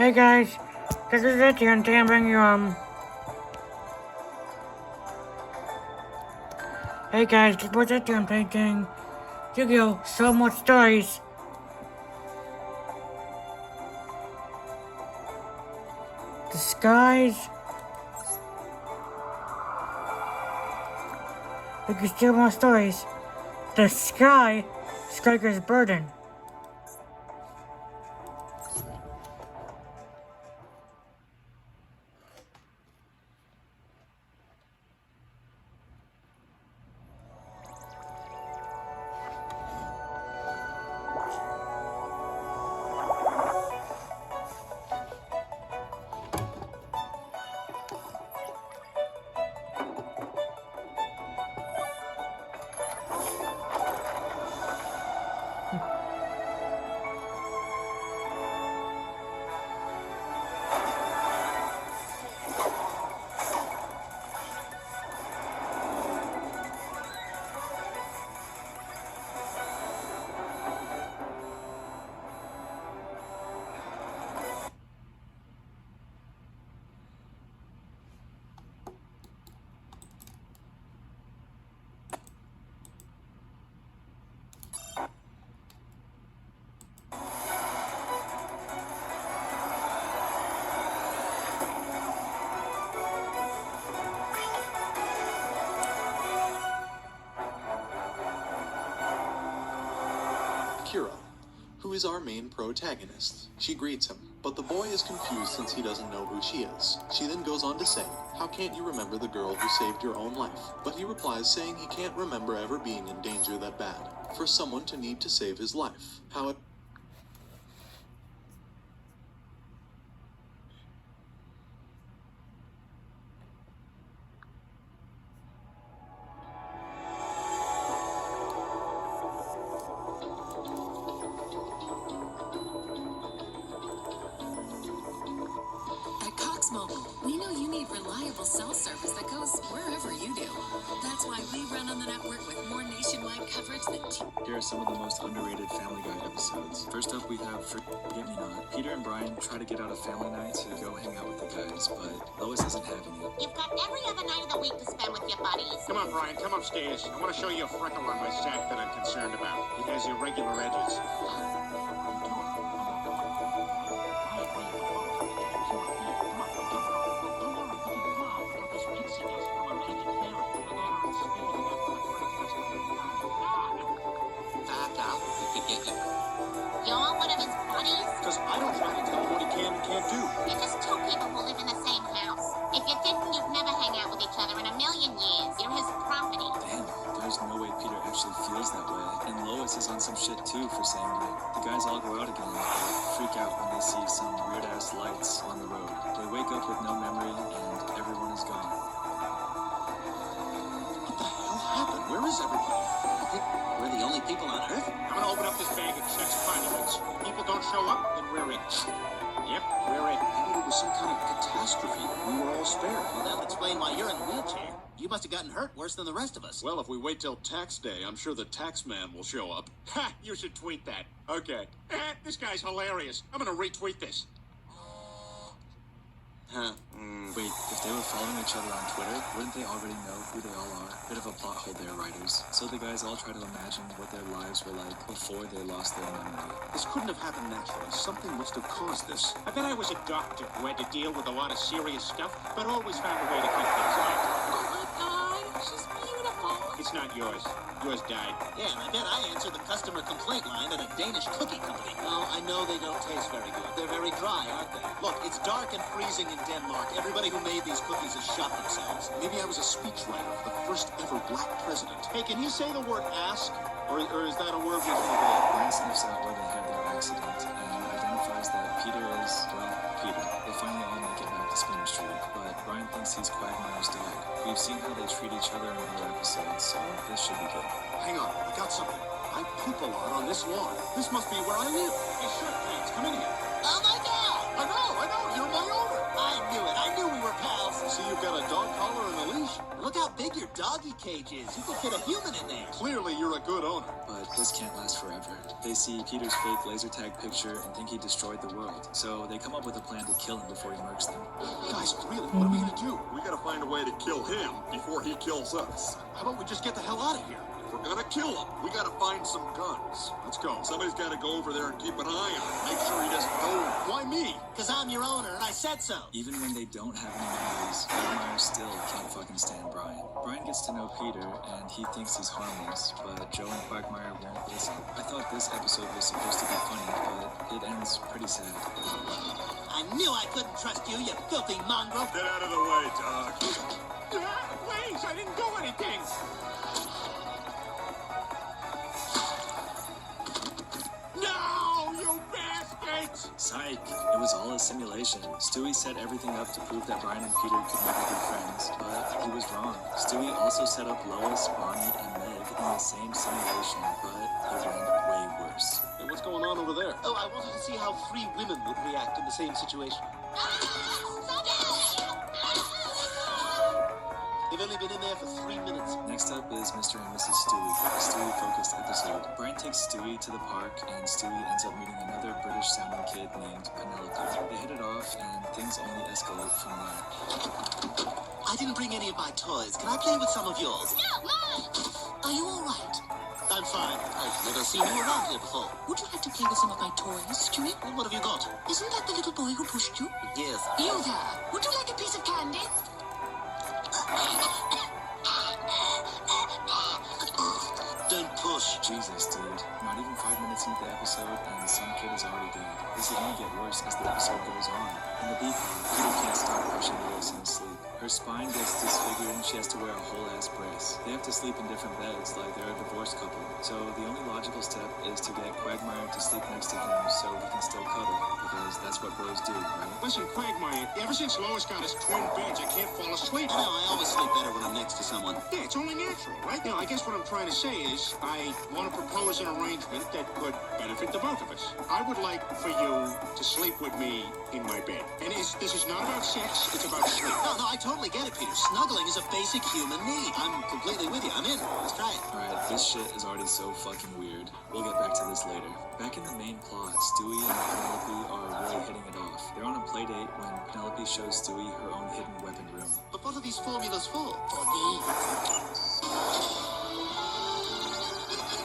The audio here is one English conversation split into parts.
Hey guys, this is Itchy and today I'm bringing you, Hey guys, this was Itchy and painting Yugioh, so much stories. The skies. We can still more stories. The sky, Striker's burden. Kira, who is our main protagonist. She greets him, but the boy is confused since he doesn't know who she is. She then goes on to say, "How can't you remember the girl who saved your own life?" But he replies saying he can't remember ever being in danger that bad, for someone to need to save his life. How it We know you need reliable cell service that goes wherever you do. That's why we run on the network with more nationwide coverage than Here are some of the most underrated Family Guy episodes. First up, we have Forget Me Not. Peter and Brian try to get out of family night to go hang out with the guys, but Lois isn't having it. You've got every other night of the week to spend with your buddies. Come on, Brian, come upstairs. I want to show you a freckle on my sack that I'm concerned about. It has irregular edges. You're one of his buddies? Because I don't try to tell him what he can and can't do. You're just two people who live in the same house. If you didn't, you'd never hang out with each other in a million years. You're his property. Damn, there's no way Peter actually feels that way. And Lois is on some shit too for saying that. The guys all go out again, but freak out when they see some weird-ass lights on the road. They wake up with no memory, and everyone is gone. What the hell happened? Where is everybody? I think we're the only people on Earth. I'm going to open up this bag and check some monuments. People don't show up, then we're it. Yep, we're it. Maybe it was some kind of catastrophe. We were all spared. Well, that would explain why you're in a wheelchair. You must have gotten hurt worse than the rest of us. Well, if we wait till tax day, I'm sure the tax man will show up. Ha! You should tweet that. Okay. This guy's hilarious. I'm going to retweet this. Huh. Wait, if they were following each other on Twitter, wouldn't they already know who they all are? Bit of a plot hole there, writers. So the guys all try to imagine what their lives were like before they lost their memory. This couldn't have happened naturally. Something must have caused this. I bet I was a doctor who had to deal with a lot of serious stuff, but always found a way to keep things light. Oh my god, she's beautiful. It's not yours. Yours died. Yeah, and I bet I answered the customer complaint line at a Danish cookie company. Well, I know they don't taste very good. They're very dry, aren't they? Look, it's dark and freezing in Denmark. Everybody who made these cookies has shot themselves. Maybe I was a speechwriter for the first ever black president. Hey, can you say the word ask? Or is that a word we forget? Brian sniffs out where they had their accident and identifies that Peter is, well, Peter. They finally all make it back to Spinner Street, but Brian thinks he's Quagmire's dog. We've seen how they treat each other in other episodes, so this should be good. Hang on, I got something. I poop a lot on this lawn. This must be where I live. Hey, shirt pants, come in here. Oh my god! I know, you're my owner. I knew it. I knew we were pals. See, you've got a dog collar and a leash. Look how big big your doggy cage is. You could fit a human in there. Clearly, you're a good owner. But this can't last forever. They see Peter's fake laser tag picture and think he destroyed the world. So they come up with a plan to kill him before he murks them. Guys, really, what are we gonna do? We gotta find a way to kill him before he kills us. How about we just get the hell out of here? If we're gonna kill him, we gotta find some guns. Let's go. Somebody's gotta go over there and keep an eye on him. Make sure he doesn't go. Why me? Because I'm your owner and I said so. Even when they don't have any memories, Quagmire still can't fucking stand Brian. Brian gets to know Peter, and he thinks he's harmless, but Joe and Quagmire won't listen. I thought this episode was supposed to be funny, but it ends pretty sad. I knew I couldn't trust you, you filthy mongrel. Get out of the way, Doc. Please, I didn't do anything. No, you bastards! Psych! It was all a simulation. Stewie set everything up to prove that Brian and Peter could never be friends, but he was wrong. Stewie also set up Lois, Bonnie, and Meg in the same simulation, but it went way worse. Hey, what's going on over there? Oh, I wanted to see how 3 women would react in the same situation. They've only been in there for 3 minutes. Next up is Mr. and Mrs. Stewie, a Stewie-focused episode. Brian takes Stewie to the park, and Stewie ends up meeting another British-sounding kid named Penelope. They hit it off, and things only escalate from there. I didn't bring any of my toys. Can I play with some of yours? No, Mom! Are you all right? I'm fine. I've never seen you around here before. Would you like to play with some of my toys, Stewie? Well, what have you got? Isn't that the little boy who pushed you? Yes. You there. Would you like a piece of candy? Don't push. Jesus, dude. Not even 5 minutes into the episode, and some kid is already dead. This will only get worse as the episode goes on. In the beef, Peter can't stop pushing Lois in his sleep. Her spine gets disfigured and she has to wear a whole-ass brace. They have to sleep in different beds like they're a divorced couple. So the only logical step is to get Quagmire to sleep next to him so he can still cuddle, because that's what bros do, right? Listen, Quagmire, ever since Lois got his twin beds, I can't fall asleep. I know, I always sleep better when I'm next to someone. Yeah, it's only natural, right? Now, I guess what I'm trying to say is I want to propose an arrangement that could benefit the both of us. I would like for you to sleep with me in my bed. And this is not about sex, it's about sleep. No, I totally get it, Peter. Snuggling is a basic human need. I'm completely with you. I'm in. Let's try it. Alright, this shit is already so fucking weird. We'll get back to this later. Back in the main plot, Stewie and Penelope are really hitting it off. They're on a play date when Penelope shows Stewie her own hidden weapon room. But what are these formulas for? For these.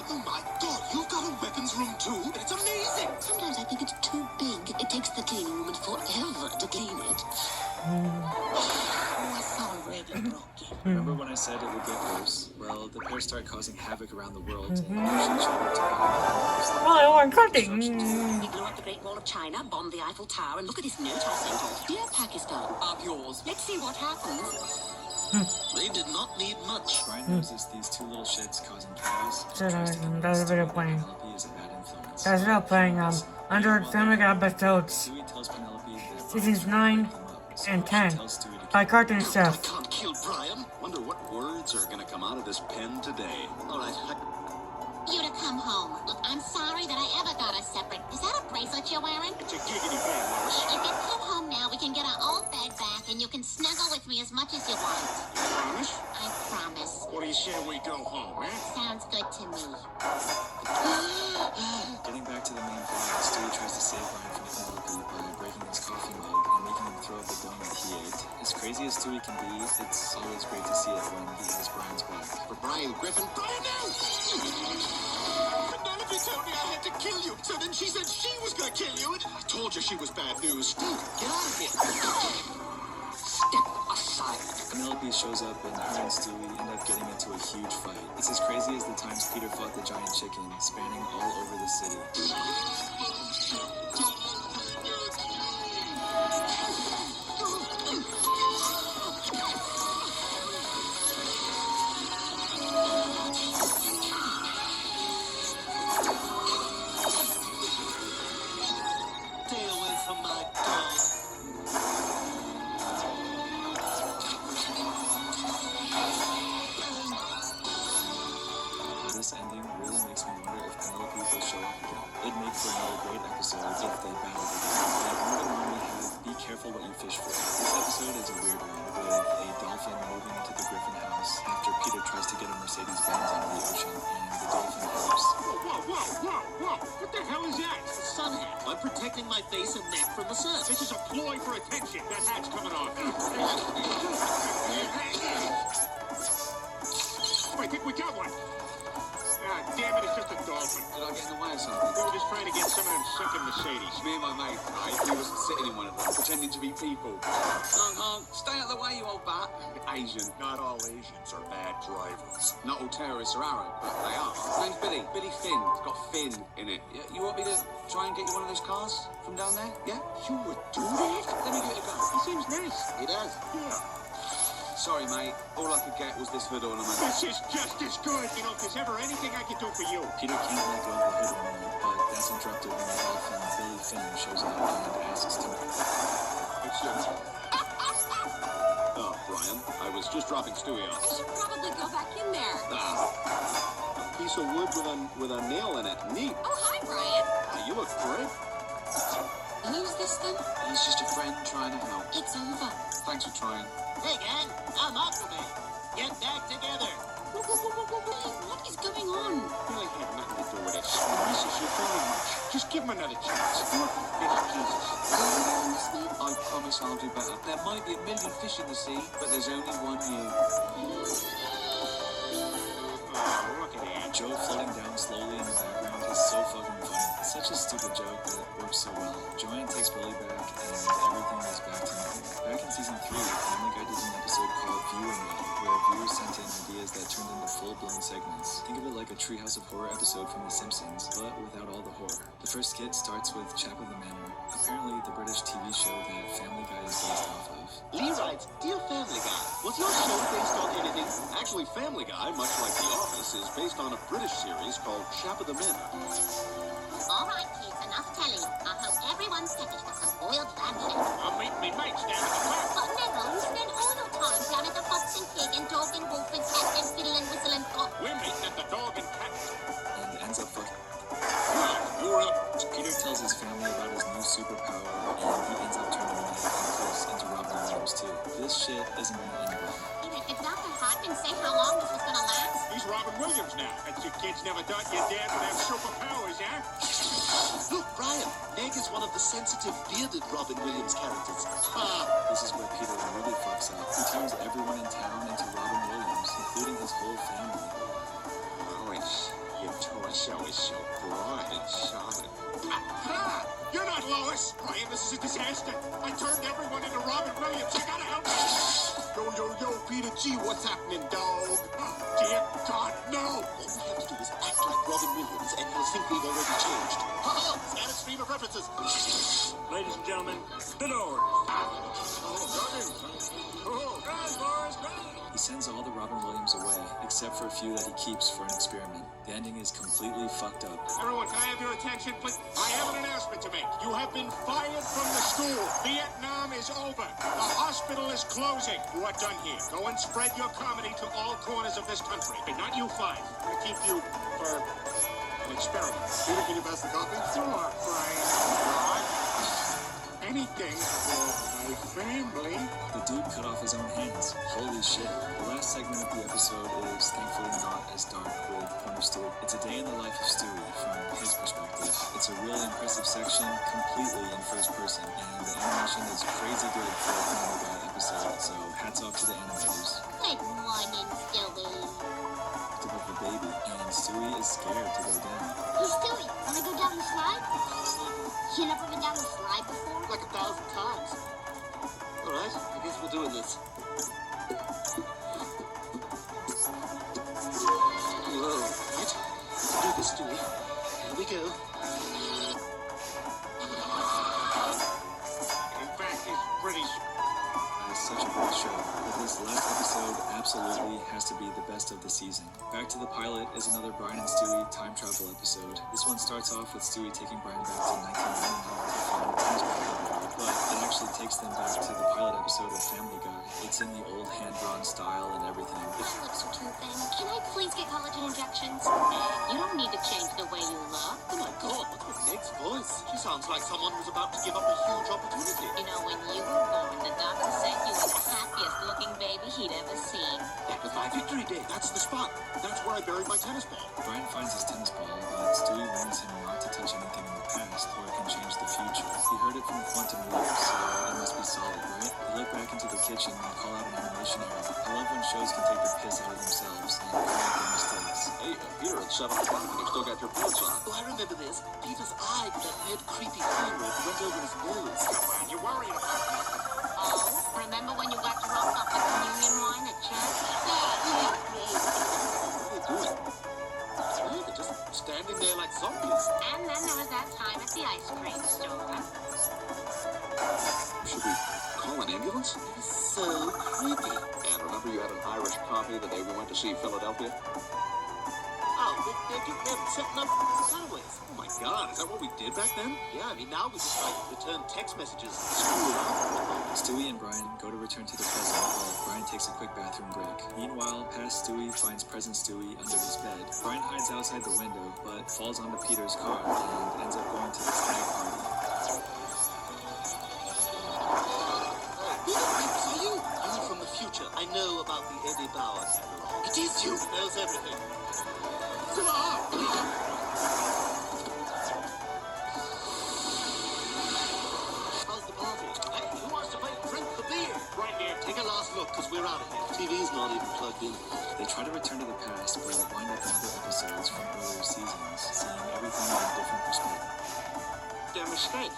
Oh my God, you've got a weapons room too? It's amazing! Sometimes I think it's too big. It takes the cleaning woman forever to clean it. Oh, it's already broken. Remember when I said it would get worse? Well, the pair start causing havoc around the world and pushing each other to buy. Oh, I want cutting. We blew up the Great Wall of China, bombed the Eiffel Tower, and look at this note I sent off. Dear Pakistan, up yours. Let's see what happens. They did not need much. Brian notices these two little shits causing chaos. So that's a video playing. Penelope is a bad influence. That's video playing 100 filmic episodes, Stewie tells Penelope that seasons 9 and 10 by Cartoon I Stuff. can't kill Brian. Wonder what words are gonna come out of this pen today. All right. You to come home. Look, I'm sorry that I ever got us separate. Is that a bracelet you're wearing? It's a giggity bag, Lois. If you come home now, we can get our old bed back and you can snuggle with me as much as you want. Promise? I promise. What do you say we go home, eh? Sounds good to me. Getting back to the main plot, Stewie tries to save Brian from Penelope by breaking his coffee mug and making him throw up the donut he ate. As crazy as Stewie can be, it's always great to see it when he has Brian's back. For Brian Griffin. Brian, no! Penelope told me I had to kill you, so then she said she was gonna kill you. I told you she was bad news. Get out of here. Step aside. Penelope shows up and her and Stewie end up getting into a huge fight. It's as crazy as the times Peter fought the giant chicken, spanning all over the city. Stay away from my dog. This ending really makes me wonder if Penelope will show up again. It'd make for another great episode if they battled again. But more than one, we have Be Careful What You Fish For. This episode is a weird one, with a dolphin moving into the Griffin house after tries to get a Mercedes-Benz out of the ocean, and the dolphin helps. Whoa! What the hell is that? It's a sun hat. I'm protecting my face and neck from the sun. This is a ploy for attention. That hat's coming off. I think we got one. Ah, damn it, it's just a dolphin. Did I get in the way of something? We were just trying to get some of them sunken Mercedes. Me and my mate, right? We was sitting in one of them, pretending to be people. Stay out of the way, you old bat. Asian. Not all Asians are bad drivers. Not all terrorists are Arab, but they are. Name's Billy. Billy Finn. It's got Finn in it. Yeah, you want me to try and get you one of those cars from down there? Yeah? You would do that? Let me give it a go. He seems nice. He does. Yeah. Sorry, mate. All I could get was this hood ornament. This is just as good. You know, if there's ever anything I can do for you. Peter can't let go of the hood ornament, but that's interrupted when the dolphin Billy Finn shows up and asks to... It's yours. Oh, Brian, I was just dropping Stewie off. I should probably go back in there. A piece of wood with a nail in it. Neat. Oh, hi, Brian. You look great. Who's this then? He's just a friend trying to help. It's over. Thanks for trying. Hey, gang, I'm Aquaman. Get back together. What is going on? Really had nothing to do with it. He misses you very much. Just give him another chance. Do it for fish, Jesus. I promise I'll do better. There might be a million fish in the sea, but there's only one you. Oh, look at that. Joe floating down slowly in the background is so fucking funny. It's such a stupid joke, but it works so well. Joanne takes Billy back, and everything goes back to normal. Back in season 3, Family Guy did an episode called Viewer Mail, where viewers sent in ideas that turned into full-blown segments. Think of it like a Treehouse of Horror episode from The Simpsons, but without all the horror. The first skit starts with Chap of the Manor, apparently the British TV show that Family Guy is based off of. Lee writes, Dear Family Guy, was your show based on anything? Actually, Family Guy, much like The Office, is based on a British series called Chap of the Manor. All right, kids, enough telling. I hope everyone's finished with some boiled lamb shank. I'm meeting me mates down at the park. But never, you spend all your time down at the Fox and Pig and Dog and Wolf and Cat and Fiddle and Whistle and Cop. We're meeting at the Dog and Cat. And ends up fucking... You're up. Peter tells his family about his new superpower, and he ends up turning Meg and Chris into Robin Williams too. This shit isn't gonna end well. Did Dr. Hartman say how long this was gonna last? He's Robin Williams now. Bet your kids never thought your dad would have superpowers, huh? Look, Brian, Meg is one of the sensitive, bearded Robin Williams characters. This is where Peter really fucks up. He turns everyone in town into Robin Williams, including his whole family. Lois, your torso is so broad and solid. Ha! You're not Lois! Brian, this is a disaster. I turned everyone into Robin Williams. You gotta help me! Yo, Peter G, what's happening, dog? Oh, dear God, no! All we have to do is act like Robin Williams, and he'll think we've already changed. Scattered stream of references. Ladies and gentlemen, the door. He sends all the Robin Williams away, except for a few that he keeps for an experiment. The ending is completely fucked up. Everyone, can I have your attention, please? I have an announcement to make. You have been fired from the school. Vietnam is over. The hospital is closing. You are done here. Go and spread your comedy to all corners of this country. And not you five. I keep you for an experiment. Peter, can you pass the coffee? Sure, Brian. Anything for my family. The dude cut off his own hands. Holy shit. The last segment of the episode is thankfully not as dark with Pointer Stewie. It's a day in the life of Stewie from his perspective. It's a really impressive section, completely in first person, and the animation is crazy good for a Family Guy episode, so hats off to the animators. Good morning, Stewie. Picked up a baby, and Stewie is scared to go down. Hey, Stewie, wanna go down the slide? You never been down the slide before? Like 1,000 times. All right, I guess we're doing this. Whoa, right? Let's do this, Stewie. Here we go. In fact, it's pretty... It's such a great show, but this last episode absolutely has to be the best of the season. Back to the Pilot is another Brian and Stewie time travel episode. This one starts off with Stewie taking Brian back to 1999 to film time travel, but it actually takes them back to the pilot episode of Family Guy. It's in the old hand-drawn style and everything. Your lips are too thin. Can I please get collagen injections? You don't need to change the way you look. Oh my God, what's with Meg's voice? She sounds like someone who's about to give up a huge opportunity. You know, when you were born, the doctor said you were the happiest looking baby he'd ever seen. That was my victory day. did. That's the spot. That's where I buried my tennis ball. Brian finds his tennis ball, but Stewie warns him not to touch anything in the past, or it can change the future. He heard it from quantum leaps, so it must be solid, right? They look back into the kitchen and call out an animation error. I love when shows can take the piss out of themselves and correct their mistakes. Hey, Peter, it's 7 o'clock and you've still got your pants on. Oh, I remember this. Peter's eye with that weird, creepy camera went over his nose. Come on, you're worrying about nothing. Oh, remember when you got drunk off the communion wine at church? What are they doing? Yeah, they're just standing there like zombies. And then there was that time at the ice cream store. Should we call an ambulance? It was so creepy. And remember you had an Irish coffee the day we went to see Philadelphia? Oh, they're setting up sideways. Oh my God, is that what we did back then? Yeah, I mean, now we just, like, return text messages and screw around. Stewie and Brian go to return to the present while Brian takes a quick bathroom break. Meanwhile, past Stewie finds present Stewie under his bed. Brian hides outside the window, but falls onto Peter's car and ends up going to the stag party. Are you? I'm from the future. I know about the Eddie Bauer catalog. It is you. Knows everything. How's the party? Hey, who wants to drink the beer? Right here. Take a last look, because we're out of here. TV's not even plugged in. They try to return to the past, but wind up in other episodes from earlier seasons, seeing everything in a different perspective. Their mistake.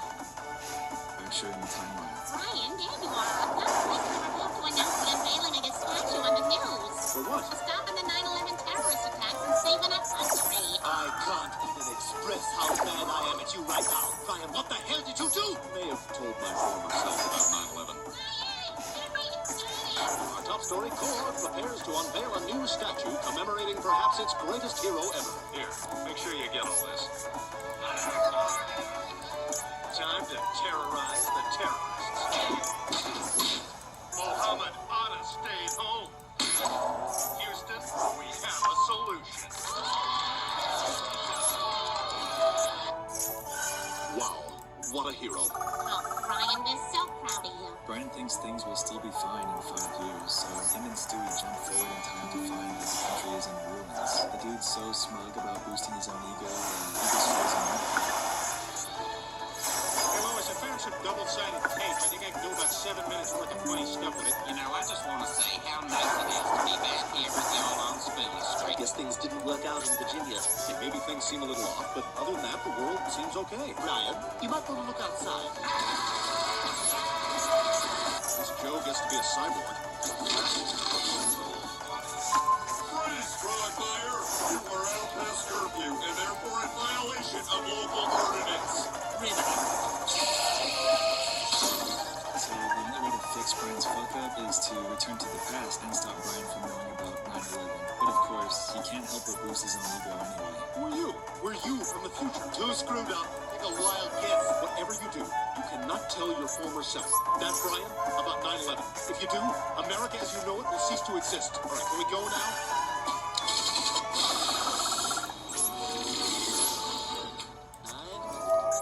Fracturing the timeline. Brian, there you are. Last week we were about to announce the unveiling of his statue on the news. For what? For stopping the 9/11 terrorist attacks and saving our country. I can't even express how mad I am at you right now. Brian, what the hell did you do? May have told my former self about 9/11. Our top story, Core prepares to unveil a new statue commemorating perhaps its greatest hero ever. Here, make sure you get all this. Time to terrorize the terrorists. Mohammed oughta stayed home. Houston, we have a solution. Wow, what a hero. Oh, Brian, we're so proud of you. Brian thinks things will still be fine in 5 years, so him and Stewie jump forward in time to find that the country is in ruins. The dude's so smug about boosting his own ego that he destroys him up. Hey, Lois, I found some double-sided tape. I think I can do about 7 minutes worth of funny stuff with it. You know, I just want to say how nice it is to be back here with y'all on Spoon Street. Guess things didn't work out in Virginia. Yeah, maybe things seem a little off, but other than that, the world seems okay. Brian, you might want to look outside. This Joe gets to be a cyborg. Freeze, drive-byer! You are out past curfew and therefore in violation of local ordinance. So the only way to fix Brian's fuck-up is to return to the past and stop Brian from knowing about 9/11. But of course, he can't help but boost his own ego anyway. Who are you? We're you from the future. Too screwed up. Take a wild guess. Whatever you do, you cannot tell your former self, that Brian, about 9/11. If you do, America as you know it will cease to exist. All right, can we go now?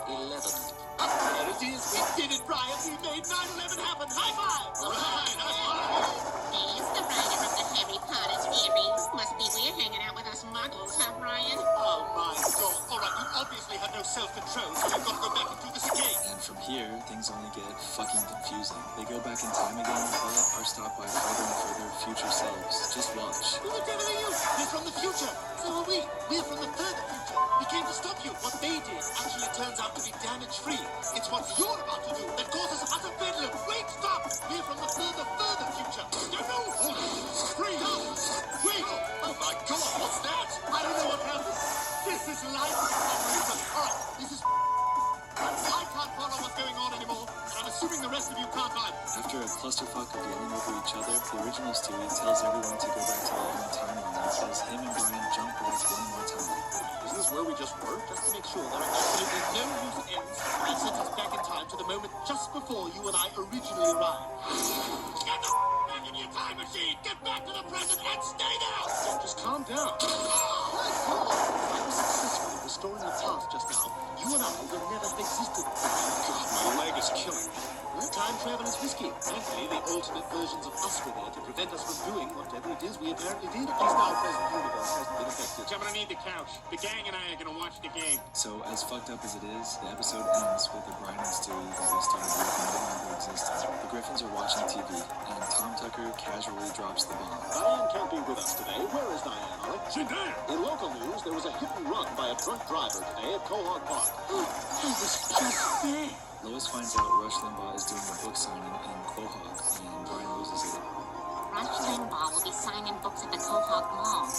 9/11. There it is. We did it, Brian. We made 9/11 happen. High five. All right, high five. There's the writer of the Harry Potter series. Must be weird hanging out with us muggles, huh, Brian? Oh, my God. All right, you obviously have no self-control, so we've got to go back and do this again. And from here, things only get fucking confusing. They go back in time again, but are stopped by further and further future selves. Just watch. Who the devil are you? We're from the future. So are we. We're from the further future. We came to stop you. What they did actually turns out to be damage-free. It's what you're about to do that causes utter bedlam. Wait, stop. We're from the further future. No, hold on. Freeze. No. Wait. Oh, my God. What's that? I don't know what happened. This is life. All right, this is... I can't follow what's going on anymore, and I'm assuming the rest of you can't either. After a clusterfuck of yelling over each other, the original Stewie tells everyone to go back to their own timeline and says him and Brian jump back one more time. Isn't this where we just were? Just to make sure there are absolutely no loose ends, I sent us back in time to the moment just before you and I originally arrived. Get the back in your time machine. Get back to the present and stay there. Just calm down. I was successful in restoring the past just now. You and I will never have existed. God, my leg is killing me. What? time travel is risky. Thankfully, the alternate versions of us were there to prevent us from doing whatever it is we apparently did. At least our present universe hasn't been affected. I'm gonna need the couch. The gang and I are gonna watch the game. So, as fucked up as it is, the episode ends with the Brian and Stewie that we started with no longer existing. The Griffins are watching TV, and Tom Tucker casually drops the bomb. Diane can't be with us today. Where is Diane, Ollie? She's there. In local news, there was a hit and run by a drunk driver today at Quahog Park. I was just there. Lois finds out Rush Limbaugh is doing a book signing in Quahog, and Brian loses it. Rush Limbaugh will be signing books at the Quahog Mall.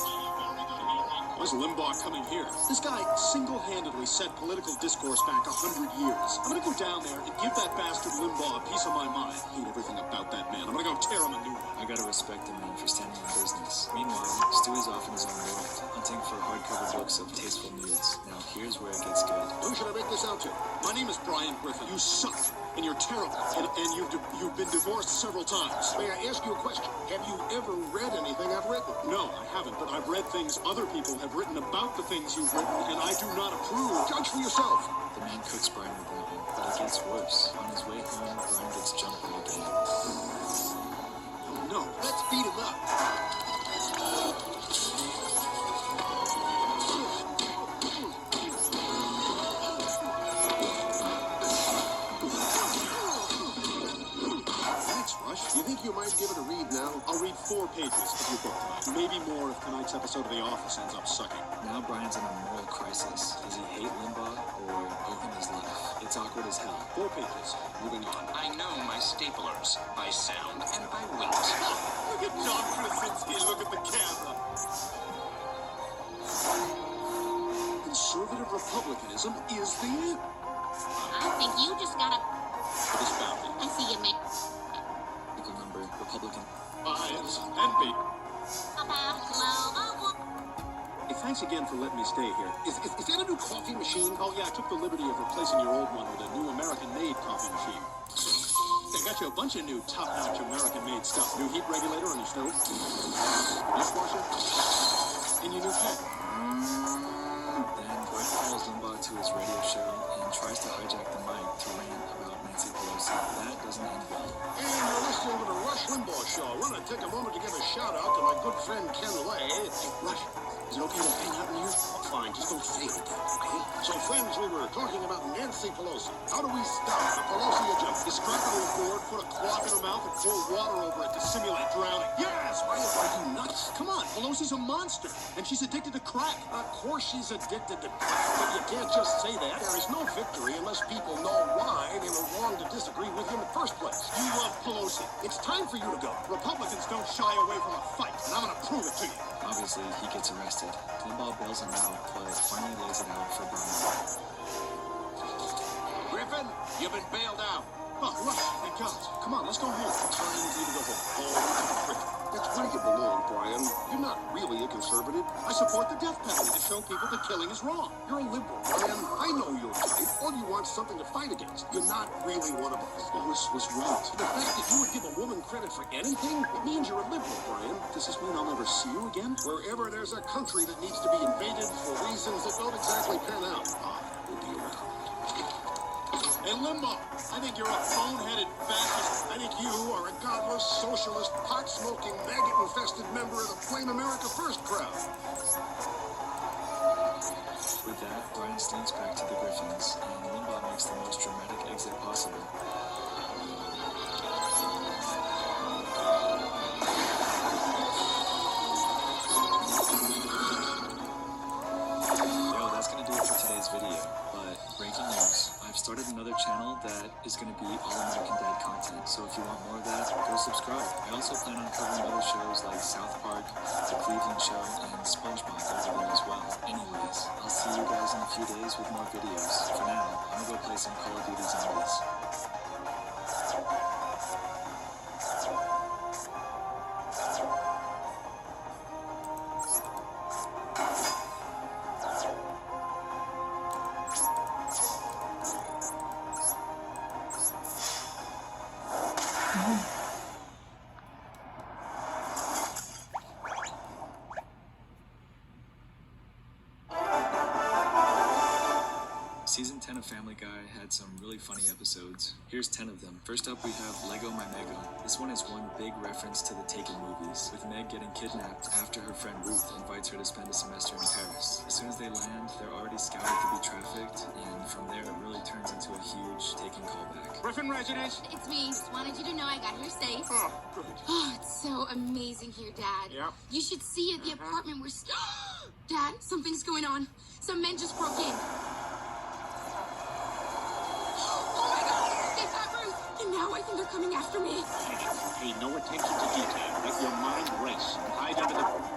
Why's Limbaugh coming here? This guy single-handedly set political discourse back 100 years. I'm gonna go down there and give that bastard Limbaugh a piece of my mind. I hate everything about that man. I'm gonna go tear him a new one. I gotta respect the man for standing in business. Meanwhile, Stewie's off in his own world, hunting for hardcover books of tasteful nudes. Now here's where it gets good. Who should I make this out to? My name is Brian Griffin. You suck. And you're terrible. And you've been divorced several times. May I ask you a question? Have you ever read anything I've written? No, I haven't, but I've read things other people have written about the things you've written, and I do not approve. Judge for yourself. The man cooks Brian with that one, but it gets worse. On his way home, Brian gets jumped by a gang. Oh no, let's beat him up. You think you might give it a read now? I'll read 4 pages of your book tonight. Maybe more if tonight's episode of The Office ends up sucking. Now Brian's in a moral crisis. Does he hate Limbaugh or owe him his life? It's awkward as hell. 4 pages. Moving on. I know my staplers by sound and by weight. Look at John Krasinski. Look at the camera. Conservative republicanism is the end. I think you just gotta... For this boundary. I see you, man. Number Republican. Bias and beat. About love. Hey, thanks again for letting me stay here. Is that a new coffee machine? Oh yeah, I took the liberty of replacing your old one with a new American-made coffee machine. They got you a bunch of new top-notch American-made stuff. New heat regulator on your stove, dishwasher, and your new pen. Then Dwight calls Limbaugh to his radio show and tries to hijack the mic to rant about Nancy Pelosi. That doesn't end well. And you're listening to the Rush Limbaugh Show. I want to take a moment to give a shout-out to my good friend Ken Lay. Hey, Rush, is it okay to hang out in here? Oh, fine, just don't say anything, okay? So, friends, we were talking about Nancy Pelosi. How do we stop the Pelosi agenda? Distract her with board, put a cloth in her mouth, and pour water over it to simulate drowning. Yes! Why are you nuts? Come on, Pelosi's a monster, and she's addicted to crack. Of course she's addicted to crack, but you can't just say that. There is no victory unless people know why they were wrong to disagree with you in the first place. You love Pelosi. It's time for you to go. Republicans don't shy away from a fight, and I'm gonna prove it to you. Obviously, he gets arrested. Limbaugh bails him out, but finally lays it out for Brian. Griffin, you've been bailed out. Oh, Rush, thank God. Come on, let's go home. Time for you to go home. Home to the cricket. That's where you belong, Brian. You're not really a conservative. I support the death penalty to show people that killing is wrong. You're a liberal, Brian. I know your type. All you want is something to fight against. You're not really one of us. Lois was right. The fact that you would give a woman credit for anything, it means you're a liberal, Brian. Does this mean I'll never see you again? Wherever there's a country that needs to be invaded for reasons that don't exactly pan out, I will be around. And Limbaugh, I think you're a bone-headed fascist. I think you are a godless, socialist, pot-smoking, maggot-infested member of the Flame America First crowd. With that, Brian slinks back to the Griffins, and Limbaugh makes the most dramatic exit possible. Yo, that's gonna do it for today's video, but breaking news. I've started another channel that is going to be all American Dad content, so if you want more of that, go subscribe. I also plan on covering other shows like South Park, The Cleveland Show, and SpongeBob over there as well. Anyways, I'll see you guys in a few days with more videos. For now, I'm going to go play some Call of Duty Zombies. Season 10 of Family Guy had some really funny episodes. Here's 10 of them. First up, we have Lego My Mego. This one is one big reference to the Taken movies, with Meg getting kidnapped after her friend Ruth invites her to spend a semester in Paris. As soon as they land, they're already scouted to be trafficked, and from there it really turns into a huge Taken callback. Griffin residence? It's me. Just wanted you to know I got here safe. Oh, good. Oh, it's so amazing here, Dad. Yep. You should see it. The apartment we're... Dad, something's going on. Some men just broke in. Oh my God! They got Ruth! And now I think they're coming after me. Pay no attention to detail. Let your mind race. Hide under the...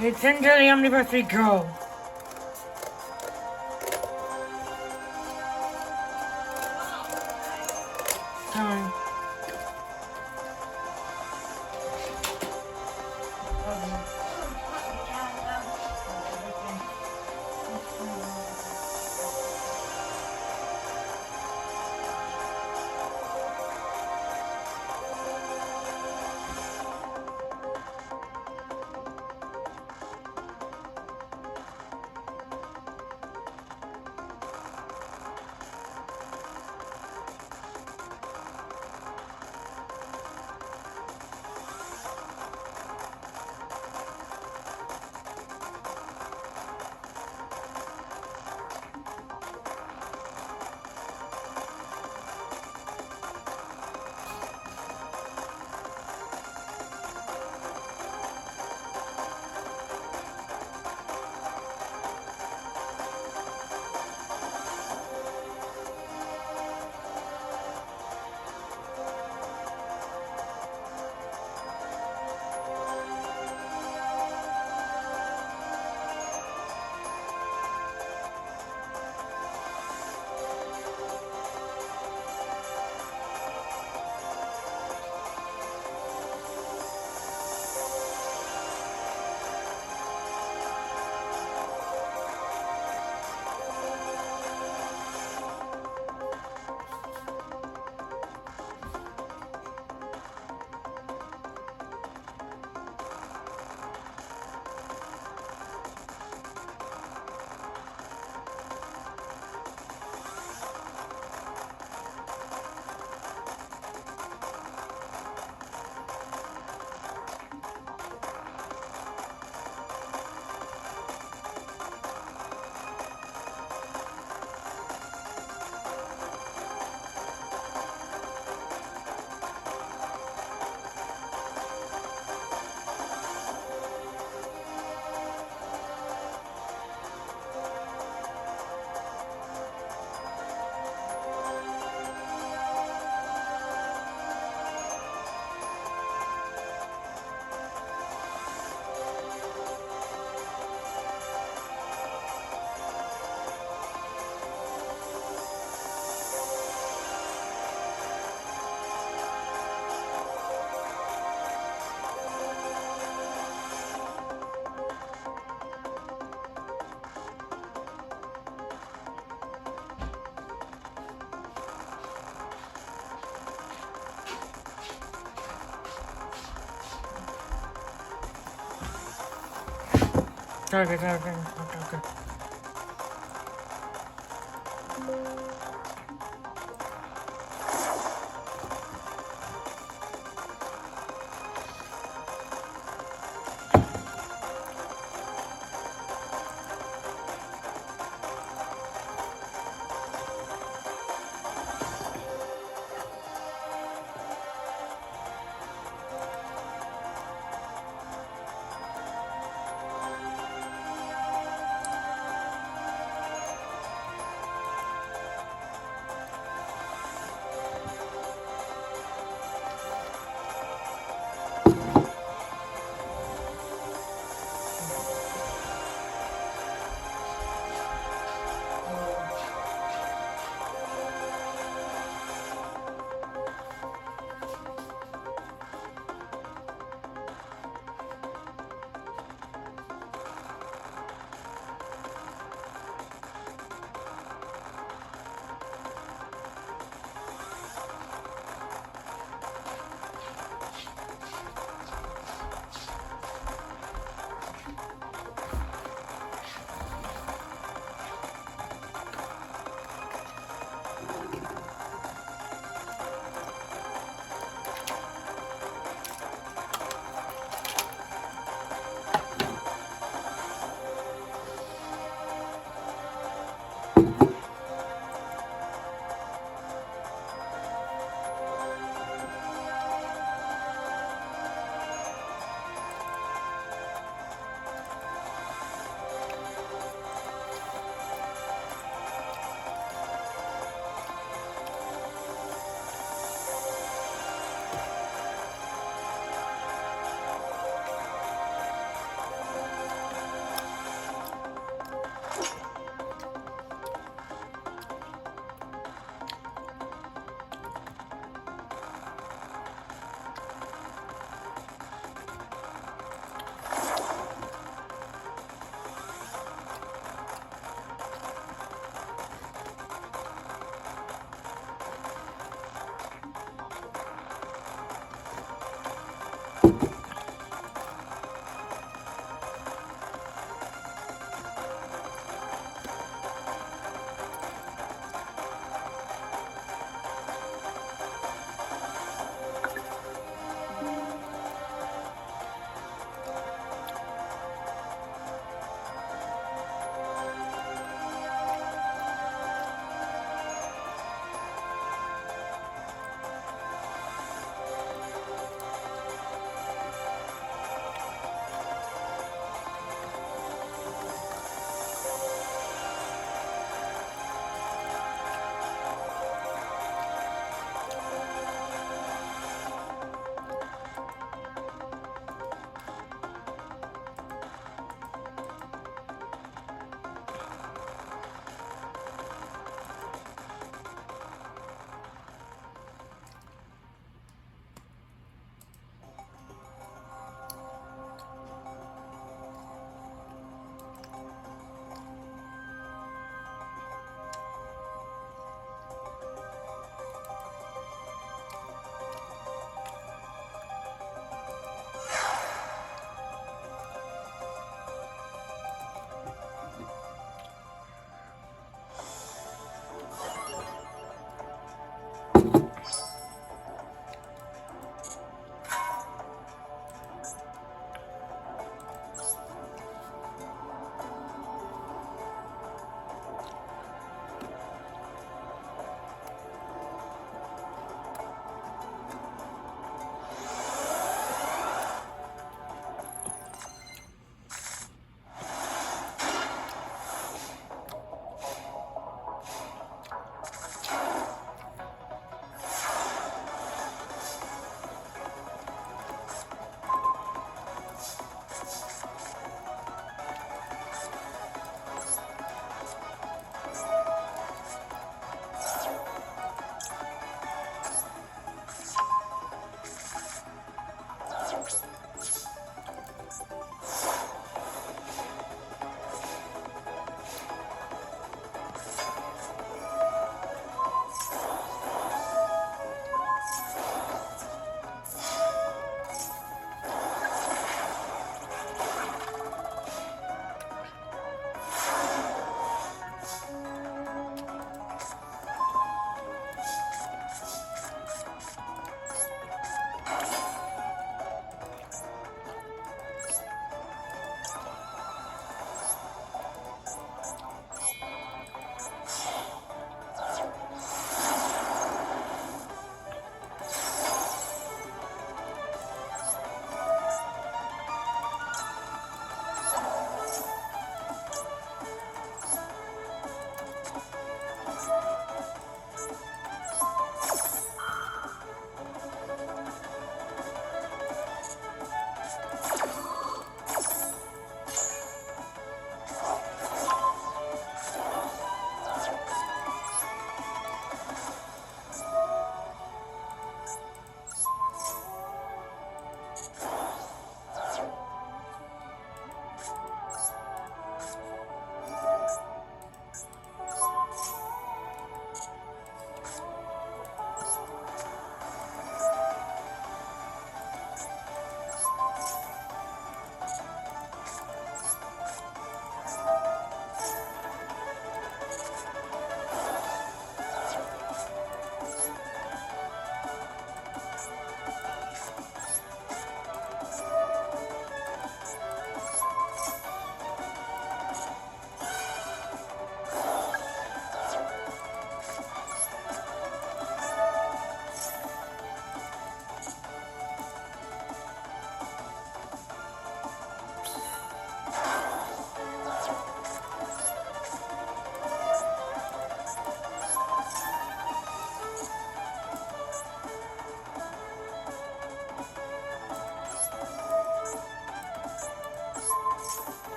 It's into the anniversary go. Time. Okay, okay, okay, okay.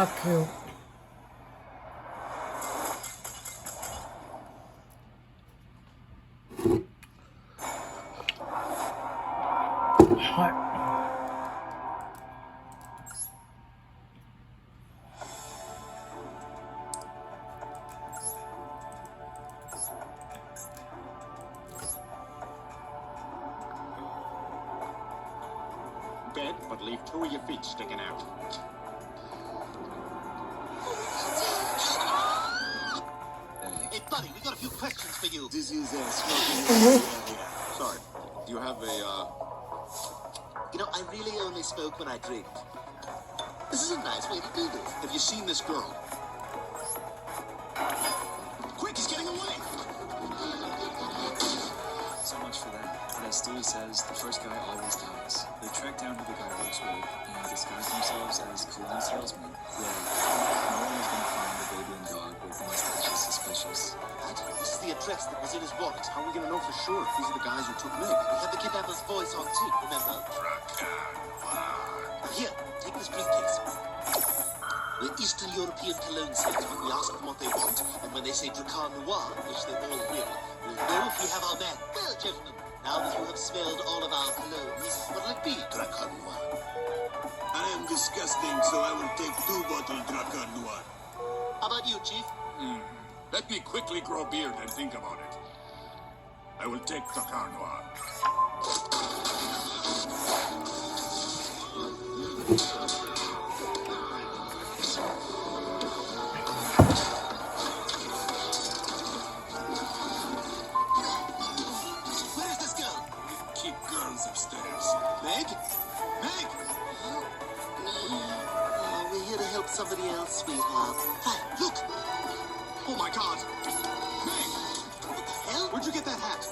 How cute. What? Bed, but leave 2 of your feet sticking out. Hey, buddy, we got a few questions for you. This is smoking. Sorry. Do you have a You know, I really only smoke when I drink. This is a nice way to do this. Have you seen this girl? Quick, he's getting away! So much for that. But as Stewie says, the first guy always dies. They track down who the guy works with and disguise themselves as cologne salesmen. Yeah, no one is going to find the baby and dog with mustaches suspicious. Right? This is the address that was in his wallet. How are we gonna know for sure? These are the guys who took Meg. We had the kidnapper's voice on tape, remember? Here, take this briefcase. We're Eastern European cologne salesmen. We ask them what they want, and when they say Dracar Noir, which they all will, we'll know if we have our man. Well, gentlemen, now that you have smelled all of our colognes, what'll it be, Dracar Noir? I am disgusting, so I will take 2 bottles Dracar Noir. How about you, Chief? Let me quickly grow a beard and think about it. I will take Dracar Noir. Where is this girl? Keep girls upstairs. Meg? Meg! Oh, we're here to help somebody else, sweetheart. Hi, look! Oh my god! Meg! What the hell? Where'd you get that hat?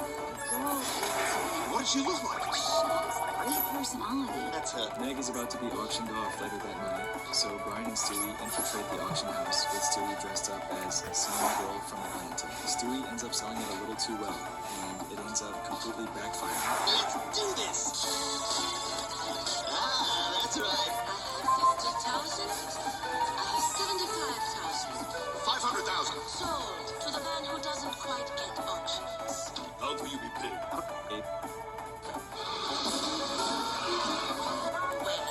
What did she look like? Great personality. That's her. Meg is about to be auctioned off later that night, so Brian and Stewie infiltrate the auction house with Stewie dressed up as some girl from Atlanta. Stewie ends up selling it a little too well, and it ends up completely backfiring. Let's do this! Ah, that's right. 50,000? 75,000. 500,000. Sold to the man who doesn't quite get auctions. How do you be paid? Wait,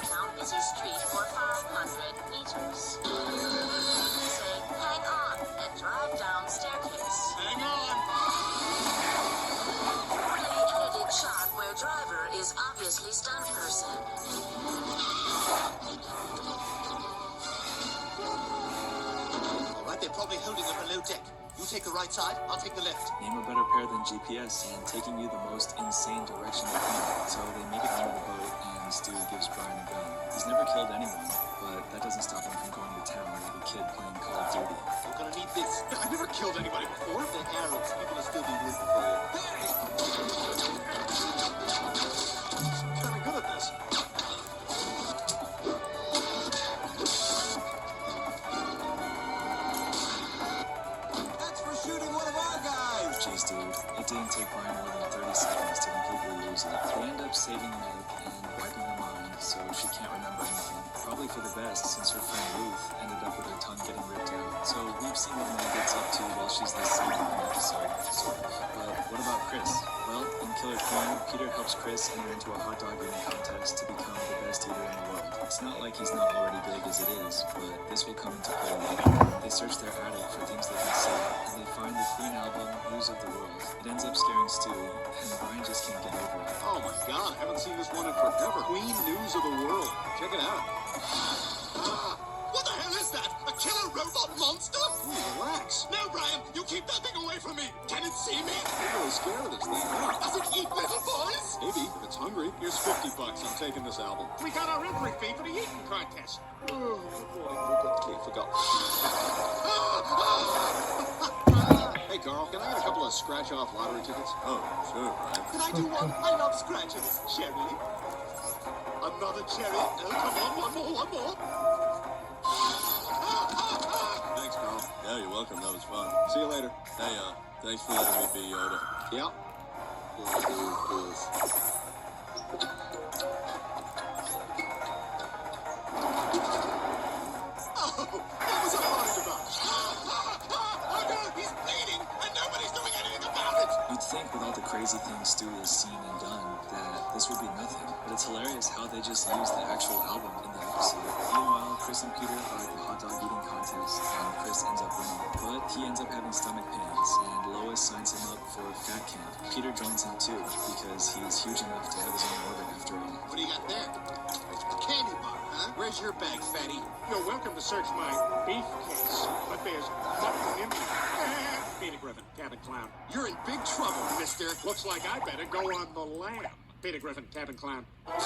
down busy street for 500 meters. Say, hang on and drive down staircase. Hang on! Pre-edited shot where driver is obviously stunt person. All right, they're probably holding her below deck. You take the right side, I'll take the left. Name a better pair than GPS and taking you the most insane direction they can. So they make it onto the boat, and Stewie gives Brian a gun. He's never killed anyone, but that doesn't stop him from going to town like a kid playing Call of Duty. You're gonna need this. I never killed anybody before. The Arabs, people will still be rooting for you. Very good at this. That's for shooting one of our guys. Jeez, dude, it didn't take Brian more than 30 seconds to completely lose it. They end up saving Meg and wiping her mind so she can't remember anything. Probably for the best, since her friend Ruth ended up with her tongue getting ripped out. So we've seen what Meg gets up to while she's this scene in the episode, sort of. But what about Chris? Well, in Killer Queen, Peter helps Chris enter into a hot dog eating contest to become the best eater in the world. It's not like he's not already big as it is, but this will come into play later. They search their attic for things they can sell, and they find the Queen album, News of the World. It ends up scaring Stewie, and Brian just can't get over it. Oh my god, I haven't seen this one in forever. Queen News of the World. Check it out. What the hell is that? A killer robot monster? Ooh, relax. No, Brian, you keep that thing away from me. Can it see me? I'm really scared of this thing. Yeah. Does it eat little boys? Maybe, if it's hungry. Here's $50. I'm taking this album. We got our entry fee for the eating contest. Oh, I forgot. Hey, Carl, can I get a couple of scratch-off lottery tickets? Oh, sure, Brian. Can I do one? I love scratches. Cherry. Another cherry. Oh, come on, one more. Thanks, Carl. Yeah, you're welcome. That was fun. See you later. Hey, thanks for letting me be Yoda. Yeah. Oh, You'd think with all the crazy things Stewie has seen and done that this would be nothing, but it's hilarious how they just use the actual album in the episode. Meanwhile, Chris and Peter are at the hot dog eating contest, and Chris ends up winning, but he ends up having stomach pains, and Lois signs him up for fat camp. Peter joins him too, because he's huge enough to have his own orbit after all. What do you got there? It's a candy bar, huh? Where's your bag, fatty? You're welcome to search my beefcase, but there's nothing in there. Peter Griffin, cabin clown. You're in big trouble, mister. Looks like I better go on the lam. Peter Griffin, cabin clown. Check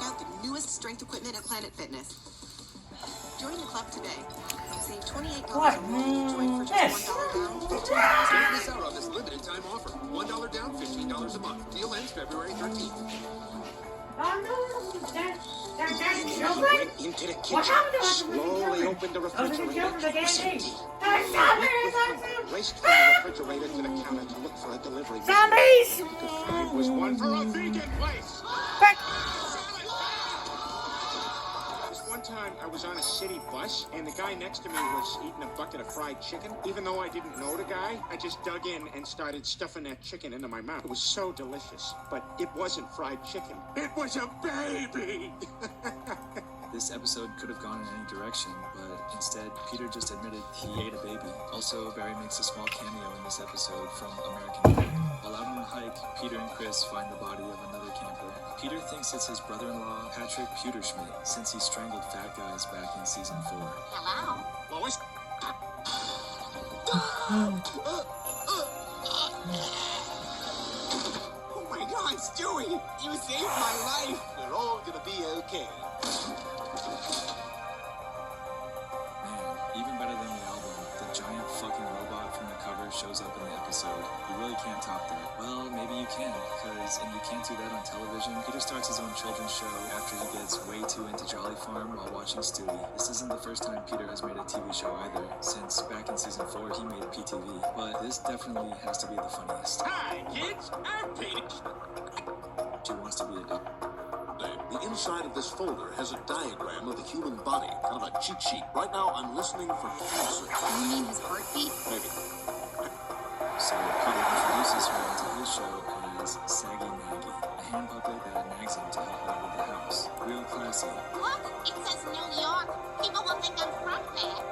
out the newest strength equipment at Planet Fitness. Join the club today. Save $28 What? a month. Join for just Yes. $1 down, $15. Don't miss out on this limited time offer. $1 down, $15 a month. Deal ends February 13th. He went into the kitchen, slowly opened the refrigerator. Raced from the refrigerator to the counter to look for a delivery. Zombies! He could find was one for a vegan place. One time I was on a city bus and the guy next to me was eating a bucket of fried chicken. Even though I didn't know the guy, I just dug in and started stuffing that chicken into my mouth. It was so delicious, but it wasn't fried chicken. It was a baby! This episode could have gone in any direction, but instead, Peter just admitted he ate a baby. Also, Barry makes a small cameo in this episode from American Dad. While out on a hike, Peter and Chris find the body of another camper. Peter thinks it's his brother-in-law, Patrick Pewterschmidt, since he strangled fat guys back in season 4. Hello? Lois? Oh my God, Stewie! You saved my life! We're all gonna be okay. Man, even better than the album, the giant fucking robot from the cover shows up in the episode. You really can't top that. Well, maybe you can, because and you can't do that on television. Peter starts his own children's show after he gets way too into Jolly Farm while watching Stewie. This isn't the first time Peter has made a TV show either, since back in season 4 he made PTV. But this definitely has to be the funniest. Hi, kids. I'm Peter. She wants to be a dog. The inside of this folder has a diagram of the human body, kind of a cheat sheet. Right now, I'm listening for cancer. You mean his heartbeat? Maybe. So Peter introduces her into his show as Saggy Maggie, a hand puppet that nags him to help out with the house. Real classy. Look, it says New York. People will think I'm from there.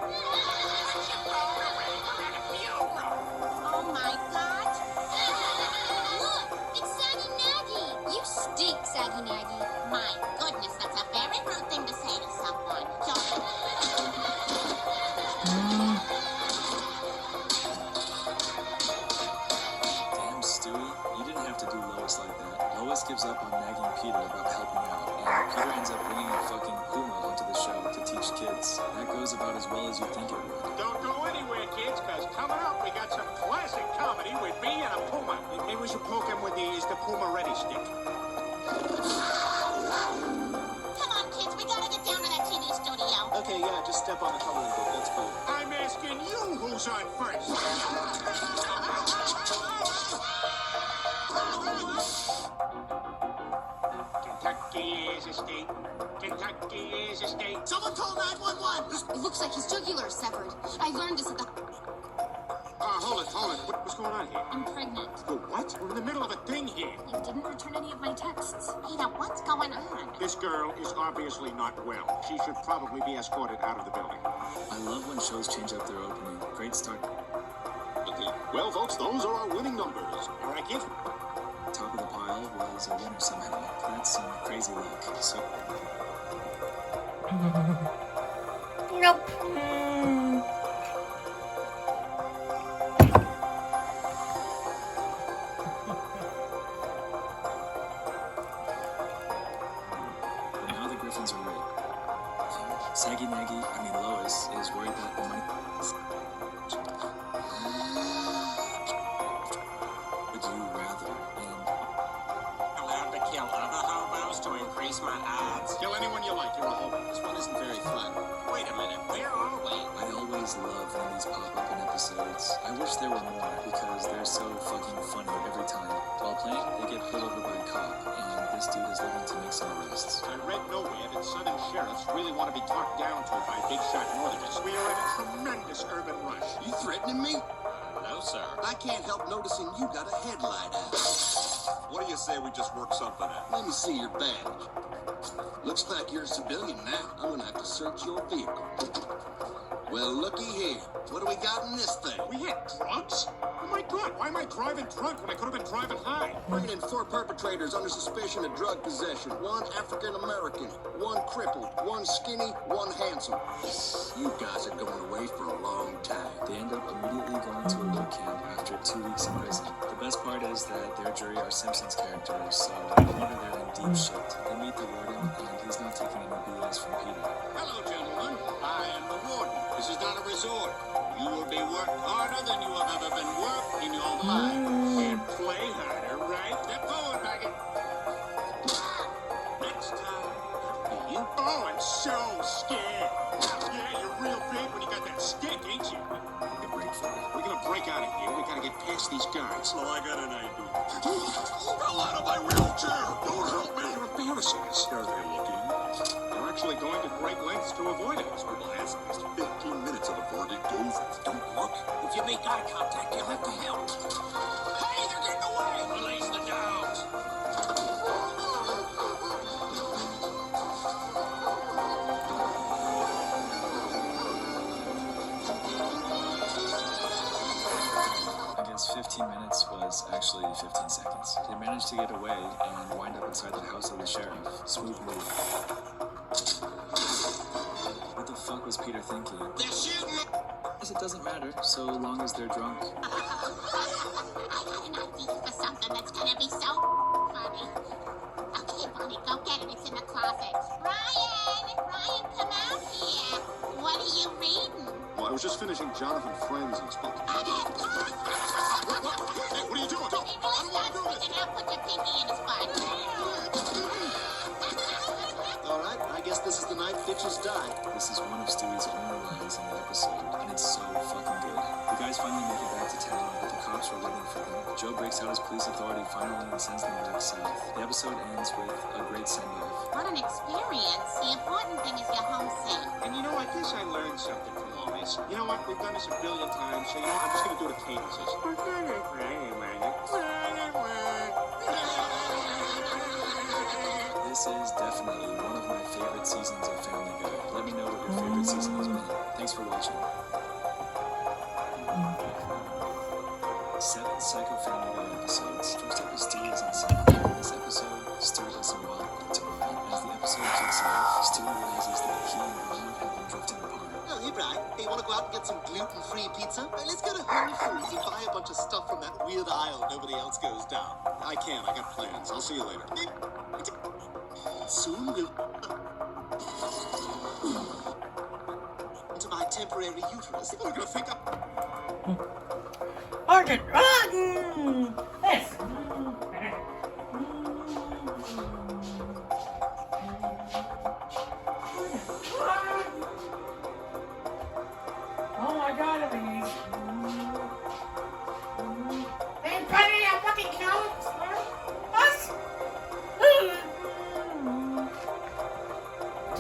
Oh my God. Look, it's Saggy Maggie. You stink, Saggy Maggie. My goodness, that's a very rude thing to say to someone. Damn, Stewie, you didn't have to do Lois like that. Lois gives up on nagging Peter about helping out, and Peter ends up bringing a fucking puma onto the show to teach kids. That goes about as well as you think it would. Don't go anywhere, kids, because coming up we got some classic comedy with me and a puma. Maybe we should poke him with the Is the Puma Ready stick. Come on, kids, we gotta get down to that TV studio. Okay, yeah, just step on the coloring book, that's cool. I'm asking you who's on first. Kentucky is a state. Kentucky is a state. Someone call 911! It looks like his jugular is severed. I learned this at the... Hold it. What's going on here? I'm pregnant. The what? We're in the middle of a thing here. You didn't return any of my texts. Peter, what's going on? This girl is obviously not well. She should probably be escorted out of the building. I love when shows change up their opening. Great start. Okay. Well, folks, those are our winning numbers. All right, kids? Top of the pile was a winner somehow. That's some crazy luck. So Nope. now the Griffins are right. Saggy Maggie, Lois, is worried that the money would you rather in Allowed to kill other hobos to increase my odds. Kill anyone you like. You're a hobo. This one isn't very fun. Wait a minute, where are we? I always love when these pop up in episodes. I wish there were more because they're so fucking funny every time. While playing, they get pulled over by a cop, and this dude is looking to make some arrests. I read nowhere that southern sheriffs really want to be talked down to by big shot northerners. We are in a tremendous urban rush. You threatening me? Hello, sir. I can't help noticing you got a headlight out. What do you say we just work something out? Let me see your badge. Looks like you're a civilian now. I'm gonna have to search your vehicle. Well, looky here. What do we got in this thing? We had drugs? Oh my God, why am I driving drunk when I could have been driving high? Bringing in 4 perpetrators under suspicion of drug possession. 1 African American, 1 crippled, 1 skinny, 1 handsome. You guys are going away for a long time. They end up immediately going to a boot camp after 2 weeks in prison. The best part is that their jury are Simpsons characters, so no wonder they're in deep shit. They meet the warden, and he's not taking any BS from Peter. Hello, gentlemen. I am the warden. This is not a resort. You will be worked harder than you have ever been worked in your life. And play harder, right? Step forward, Maggot. Next time, that'll be you. Oh, I'm so scared. Yeah, you're real big when you got that stick, ain't you? The break for it. We're gonna break out of here. We gotta get past these guards. Oh, I got an idea. Fell out of my wheelchair! Don't help me! You're embarrassing us. Are they looking? They're actually going to great lengths to avoid us. Well, that's 15 minutes of avoiding Dove. Don't look. If you make eye contact, you'll have to help. Hey, they're getting away! Release the dogs! I guess 15 minutes was actually 15 seconds. They managed to get away and wind up inside the house of the sheriff. Smooth move. What the fuck was Peter thinking? They're shooting! Guess it doesn't matter, so long as they're drunk. I got an idea for something that's gonna be so funny. Okay, Bonnie, go get it. It's in the closet. Ryan, come out here. What are you reading? Well, I was just finishing Jonathan Friends Inspector. Hey, what are you doing? Don't! He really starts freaking out. Put your pinky in his butt. All right, I guess this is the night bitches die. This is one of Stewie's only lines in the episode, and it's so fucking good. The guys finally make it back to town, but the cops were waiting for them. Joe breaks out his police authority finally and sends them back south. The episode ends with a great send-off. What an experience. The important thing is you're home safe. And you know, I guess I learned something from all this. You know what? We've done this a billion times, so you know what? I'm just gonna do the cadences. This is definitely one of my favorite seasons of Family Guy. Let me know what your favorite season has been. Thanks for watching. 7 Psycho Family Guy episodes. First up is Stewie is insane. In this episode, Stewie doesn't want to Brian. As the episode kicks off, Stewie realizes that he and Brian have been drifting apart. Oh, hey, Brian. Hey, wanna go out and get some gluten-free pizza? Hey, let's go to Whole Foods and buy a bunch of stuff from that weird aisle nobody else goes down. I can't. I got plans. I'll see you later. Soon we'll... into my temporary uterus. People are gonna think I'm... Arden! Yes! Oh my god, please. Hey, buddy, I fucking killed us!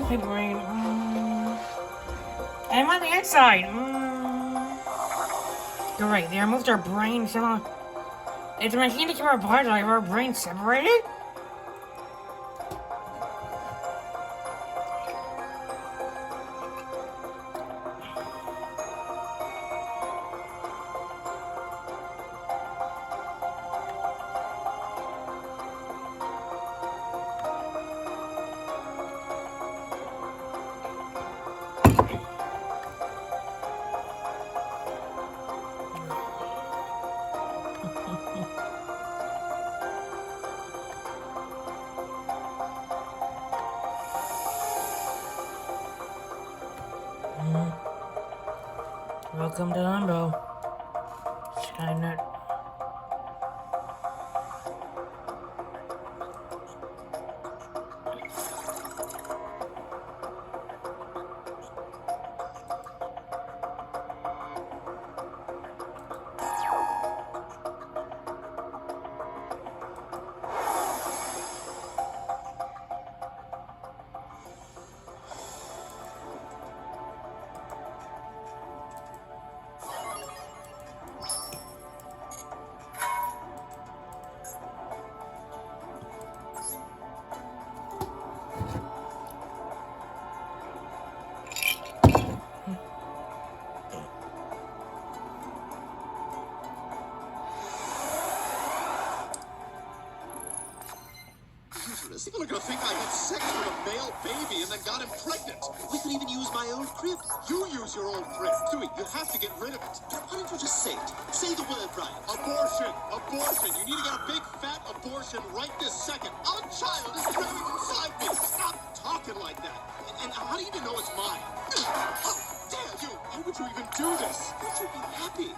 My brain. I'm on the inside. Great, they removed our brain. So, is the machine to keep our parts like our brain separated? Welcome to Limbo, Skynet. mattress. People are gonna think I had sex with a male baby and then got him pregnant. We could even use my old crib. You use your old crib. Stewie, you have to get rid of it. Why don't you just say it? Say the word, Brian. Abortion. Abortion. You need to get a big fat abortion right this second. Our child is growing inside me. Stop talking like that. And how do you even know it's mine? How dare you? Why would you even do this? You should be happy.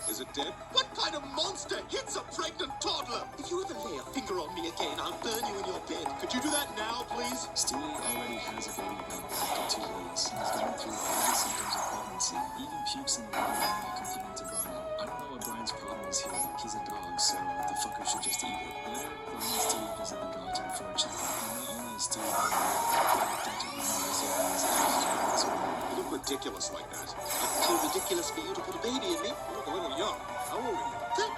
Is it dead? What kind of monster hits a pregnant toddler? If you ever lay a finger on me again, I'll burn you in your bed. Could you do that now, please? Stewie already has a baby bump after 2 weeks. He's going through all the symptoms of pregnancy. He even pukes in the living room while complaining to Brian. I don't know what Brian's problem is here. He's a dog, so the fucker should just eat it. Later, Brian and Stewie visit the doctor for a checkup. And not only is Stewie Dr. Risso as You look ridiculous like that. Too ridiculous for you to put a baby in me. You look a little young. How old are you? 13?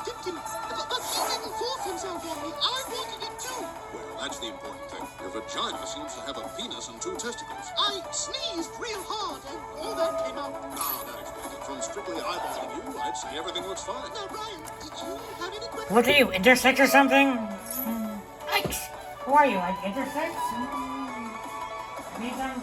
15. But he didn't force himself on me. I wanted it too. Well, that's the important thing. Your vagina seems to have a penis and 2 testicles. I sneezed real hard and all that came out. Ah, that explains it. From strictly eyeballing you, I'd say everything looks fine. Now, Brian, did you have any questions? What are you, intersex or something? Yikes! Who are you, like intersex? Anything?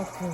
Fuck you.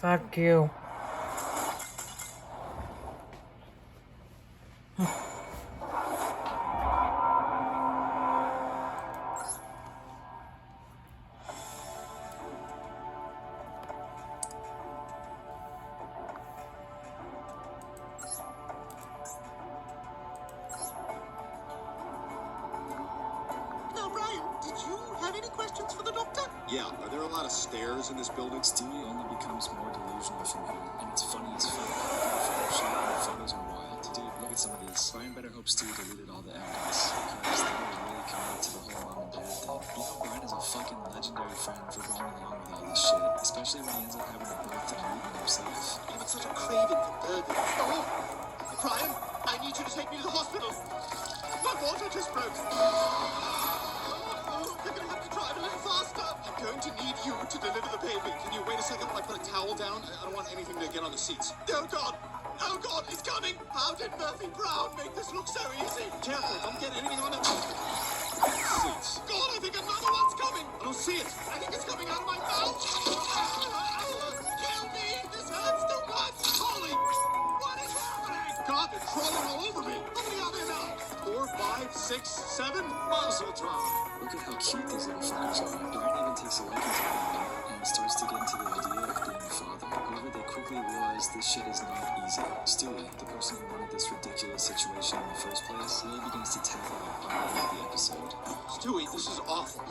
Fuck you. Now, Brian, did you have any questions for the doctor? Yeah, are there a lot of stairs in this building? Stewie only becomes more delusional from here, and it's funny as fuck. The Photoshop and the photos are wild. Dude, look at some of these. Brian better hope Stewie deleted all the evidence, because they were really committed to the whole mom and dad thing. You know, Brian is a fucking legendary friend for going along with all this shit, especially when he ends up having a birthday and eating himself. You have such a craving for burgers. Oh, Brian, I need you to take me to the hospital. My water just broke. You're gonna have to drive a little faster. I'm going to need you to deliver the baby. Can you wait a second while I put a towel down? I don't want anything to get on the seats. Oh, God. Oh, God, it's coming. How did Murphy Brown make this look so easy? Careful, don't get anything on the seats. God, I think another one's coming. I don't see it. I think it's coming out of my mouth. Kill me. This hurts too much. Holy, what is happening? God, they're crawling all over me. How many are there now? 4, 5, 6, 7? Muzzle time. Look at how cute these little fuckers are. Brian even takes a liking to them and starts to get into the idea of being a father. However, they quickly realize this shit is not easy. Stewie, the person who wanted this ridiculous situation in the first place, really begins to tackle it by the end of the episode. Stewie, this is awful. I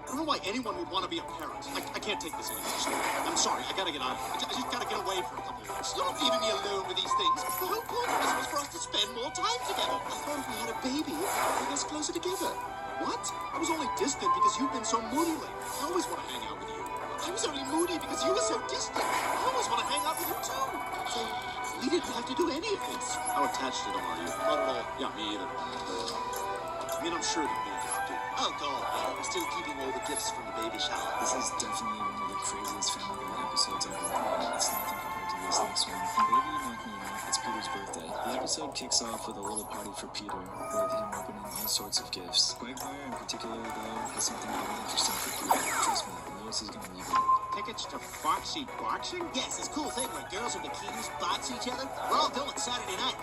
don't know why anyone would want to be a parent. I can't take this anymore, Stewie. I'm sorry, I gotta get out of here. I just gotta get away for a couple of years. Don't leave me alone with these things. The whole point of this was for us to spend more time together. I thought if we had a baby, it would bring us closer together. What? I was only distant because you've been so moody lately. I always want to hang out with you. I was only moody because you were so distant. I always want to hang out with you too. So we didn't have to do any of this. How attached to them are you? Not at all. Yeah, me either. I mean, I'm sure they'll be adopted. Oh, God. We're still keeping all the gifts from the baby shower. This is definitely one of the craziest Family Guy episodes ever. It's nothing compared to this next one. Baby Knock Me Out, it's Peter's birthday. The episode episode kicks off with a little party for Peter, with him opening all sorts of gifts. Quagmire in particular, though, has something really interesting for Peter. Trust me, Lois is gonna love it. Tickets to Foxy Boxing? Yes, this cool thing where girls in bikinis box each other. We're all going Saturday night.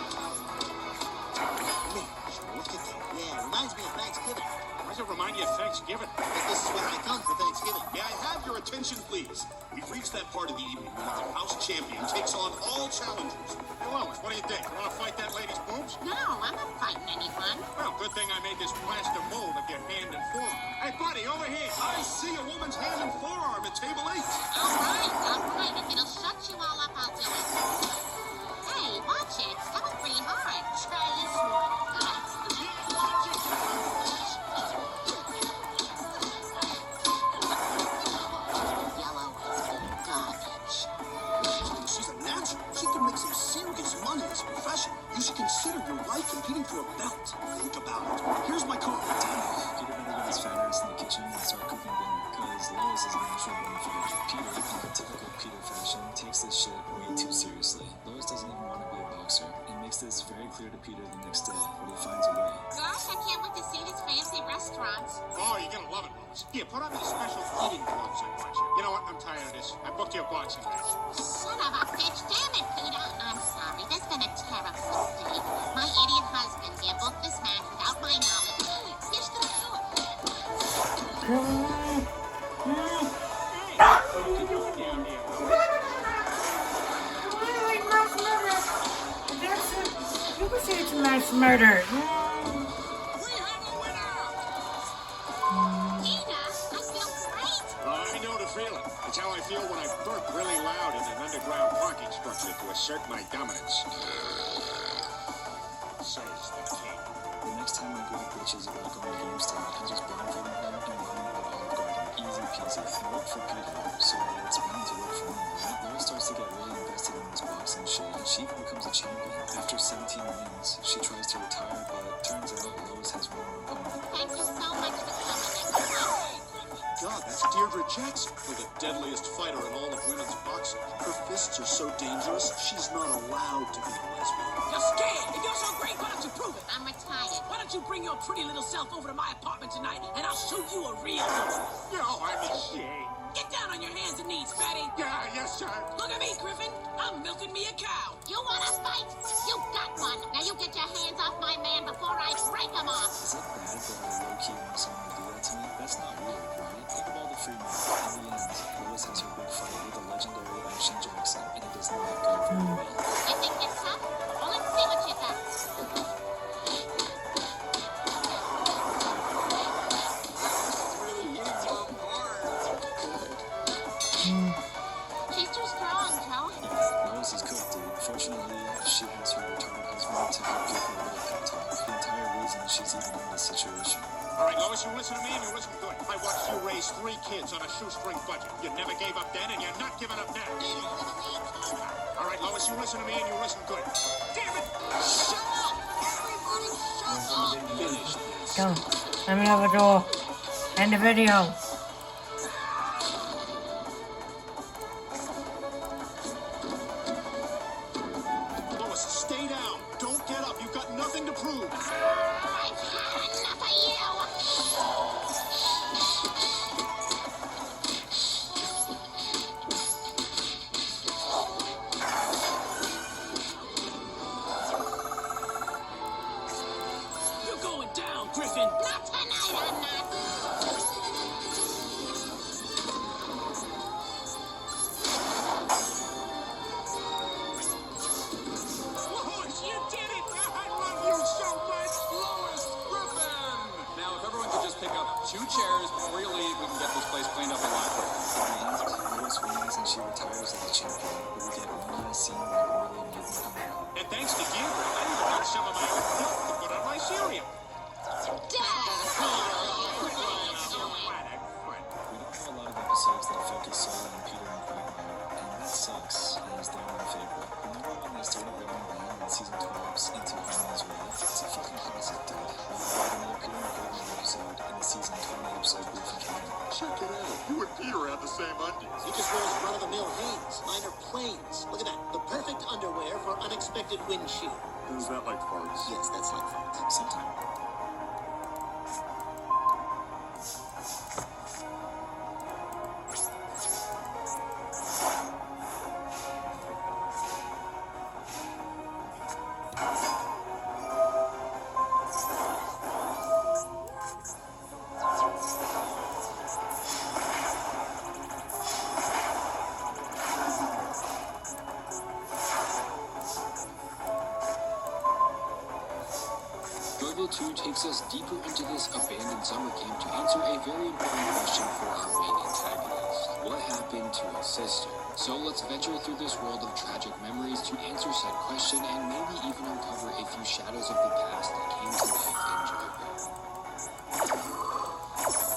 Man, look at that. Yeah, reminds me of Thanksgiving. Why does it remind you of Thanksgiving? But this is where I come for Thanksgiving. May I have your attention, please? We've reached that part of the evening when the house champion takes on all challengers. Hey, Lois, what do you think? You want to fight that lady's boobs? No, I'm not fighting anyone. Well, good thing I made this plaster mold of your hand and forearm. Hey, buddy, over here. I see a woman's hand and forearm at table 8. All right. If it'll shut you all up, I'll do it. Hey, watch it. That was pretty hard. Try this one. Yellow is garbage. She's a natural. She can make some serious money as a profession. You should consider your wife competing for a belt. Think about it. Here's my card. Peter better get his fat ass in the kitchen and start cooking dinner, because Lois is an actual bonafide. Peter, in typical Peter fashion, takes this shit way too seriously. Lois doesn't even want to be a boxer, and makes this very clear to Peter the next day, but he finds a way. Gosh, I can't wait to see this fancy restaurants. Oh, you're going to love it, Lois. Here, put on these special eating gloves I bought you. You know what? I'm tired of this. I booked you a boxing match. Son of a bitch. Damn it, Peter. I'm sorry. This has been a terrible mistake. My idiot husband here booked this match without my knowledge. Here's the truth. You could say it's mass murder. We have a winner! Peter, I feel great. I know the feeling. It's how I feel when I burp really loud in an underground parking structure to assert my dominance. Says the king. The next time my group bitches about going to GameStop, I just blindfold him and run him out Olive Garden. Easy peasy. It worked for Peter, so it's bound to work for me, right? Lois starts to get really invested in this boxing shit, and she even becomes a champion. After 17 wins, she tries to retire, but turns out Lois has one more opponent. Thank you so much for coming. God, that's Deirdre Jackson. For the deadliest fighter in all of women's boxing. Her fists are so dangerous, she's not allowed to be a lesbian. You're scared. If you're so great, why don't you prove it? I'm retired. Why don't you bring your pretty little self over to my apartment tonight, and I'll show you a real one. No, I'm ashamed. Get down on your hands and knees, fatty. Yeah, yes, sir. Look at me, Griffin. I'm milking me a cow. You want to fight? You got one. Now you get your hands off my man before I break him off. Is it bad that I low-key want someone to do that to me? That's not weird, right? Think of all the free men. In the end, Lois has her big fight with the legendary Action Jackson, and it does not go very well. You think you're tough? Well, let's see what you got. She's too strong, Joe. Lois is cooked, dude. Fortunately, she has her retarded husband to help give her a little pep talk. The entire reason she's even in this situation. All right, Lois, you listen to me and you listen good. I watched you raise 3 kids on a shoestring budget. You never gave up then, and you're not giving up now. All right, Lois, you listen to me and you listen good. Damn it! Shut up! Everybody shut up! Finish this. Go. Let me know what to end the video. Lois, stay down. Don't get up. You've got nothing to prove. I've had enough of you. You're going down, Griffin. Not tonight, I'm not. Lois, you did it! I love you so much! Lois Griffin! Now, if everyone could just pick up 2 chairs before you leave, we can get this place cleaned up a lot quicker. In the end, Lois wins and she retires as a champion, but we get one last scene that really made me come out. And thanks to you, I even got some of my own milk to put on my cereal. We don't have a lot of episodes that focus solely on Peter and Quagmire, and that sucks, as they're my favorite. Remember when they started writing band in season 12's Into Harmony's Way? It's a fucking classic, dude. We had an Peter and Quagmire episode in the season 20 episode Brief and Cannon. Check it out. You and Peter have the same undies. He just wears run-of-the-mill Hanes. Mine are plains. Look at that. The perfect underwear for unexpected wind shear. Is that like farts? Yes, that's like farts. Sometimes. Duel 2 takes us deeper into this abandoned summer camp to answer a very important question for our main antagonist. What happened to his sister? So let's venture through this world of tragic memories to answer said question and maybe even uncover a few shadows of the past that came to life in Joyville.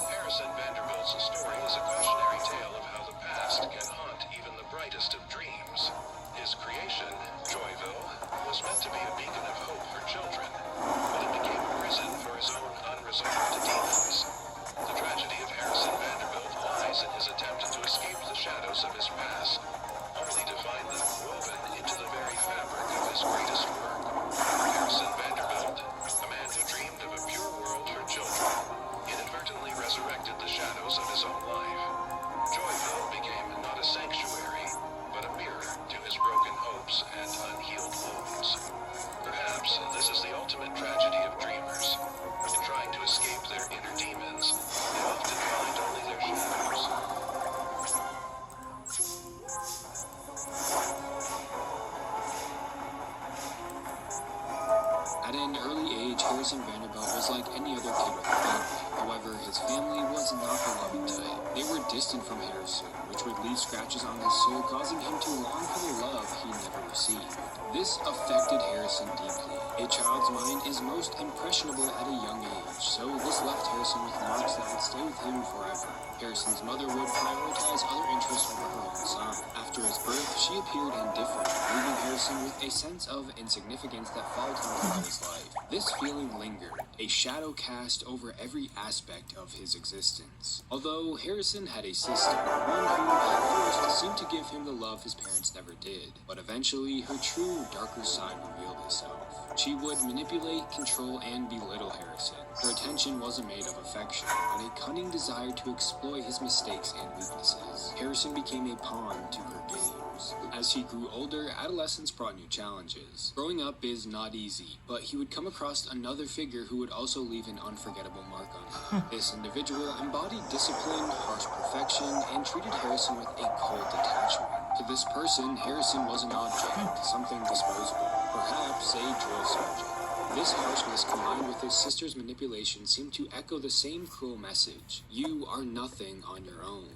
Harrison Vanderbilt's story is a cautionary tale of how the past can haunt even the brightest of dreams. His creation, Joyville, was meant to be a beacon of hope for children, but it became a prison for his own unresolved demons. The tragedy of Harrison Vanderbilt lies in his attempt to escape the shadows of his past, only to find them woven into the very fabric of his greatest work. Harrison Vanderbilt, a man who dreamed of a pure world for children, inadvertently resurrected the shadows of his own life. Joyville became not a sanctuary, but a mirror to his broken hopes and unhealed wounds. Perhaps this is the ultimate tragedy of dreamers. In trying to escape their inner demons, they often find only their shadows. At an early age, Harrison Vanderbilt was like any other kid with a family. However, his family was not the loving type. They were distant from Harrison, which would leave scratches on his soul, causing him to long for the love he never received. This affected Harrison deeply. A child's mind is most impressionable at a young age, so this left Harrison with marks that would stay with him forever. Harrison's mother would prioritize other interests over her own son. After his birth, she appeared indifferent, leaving Harrison with a sense of insignificance that followed him throughout his life. This feeling lingered, a shadow cast over every aspect of his existence. Although Harrison had a sister, one who at first seemed to give him the love his parents never did, but eventually her true, darker side revealed itself. She would manipulate, control, and belittle Harrison. Her attention wasn't made of affection, but a cunning desire to exploit his mistakes and weaknesses. Harrison became a pawn to her games. As he grew older, adolescence brought new challenges. Growing up is not easy, but he would come across another figure who would also leave an unforgettable mark on him. This individual embodied discipline, harsh perfection, and treated Harrison with a cold detachment. To this person, Harrison was an object, something disposable, perhaps a drill sergeant. This harshness combined with his sister's manipulation seemed to echo the same cruel message: you are nothing on your own.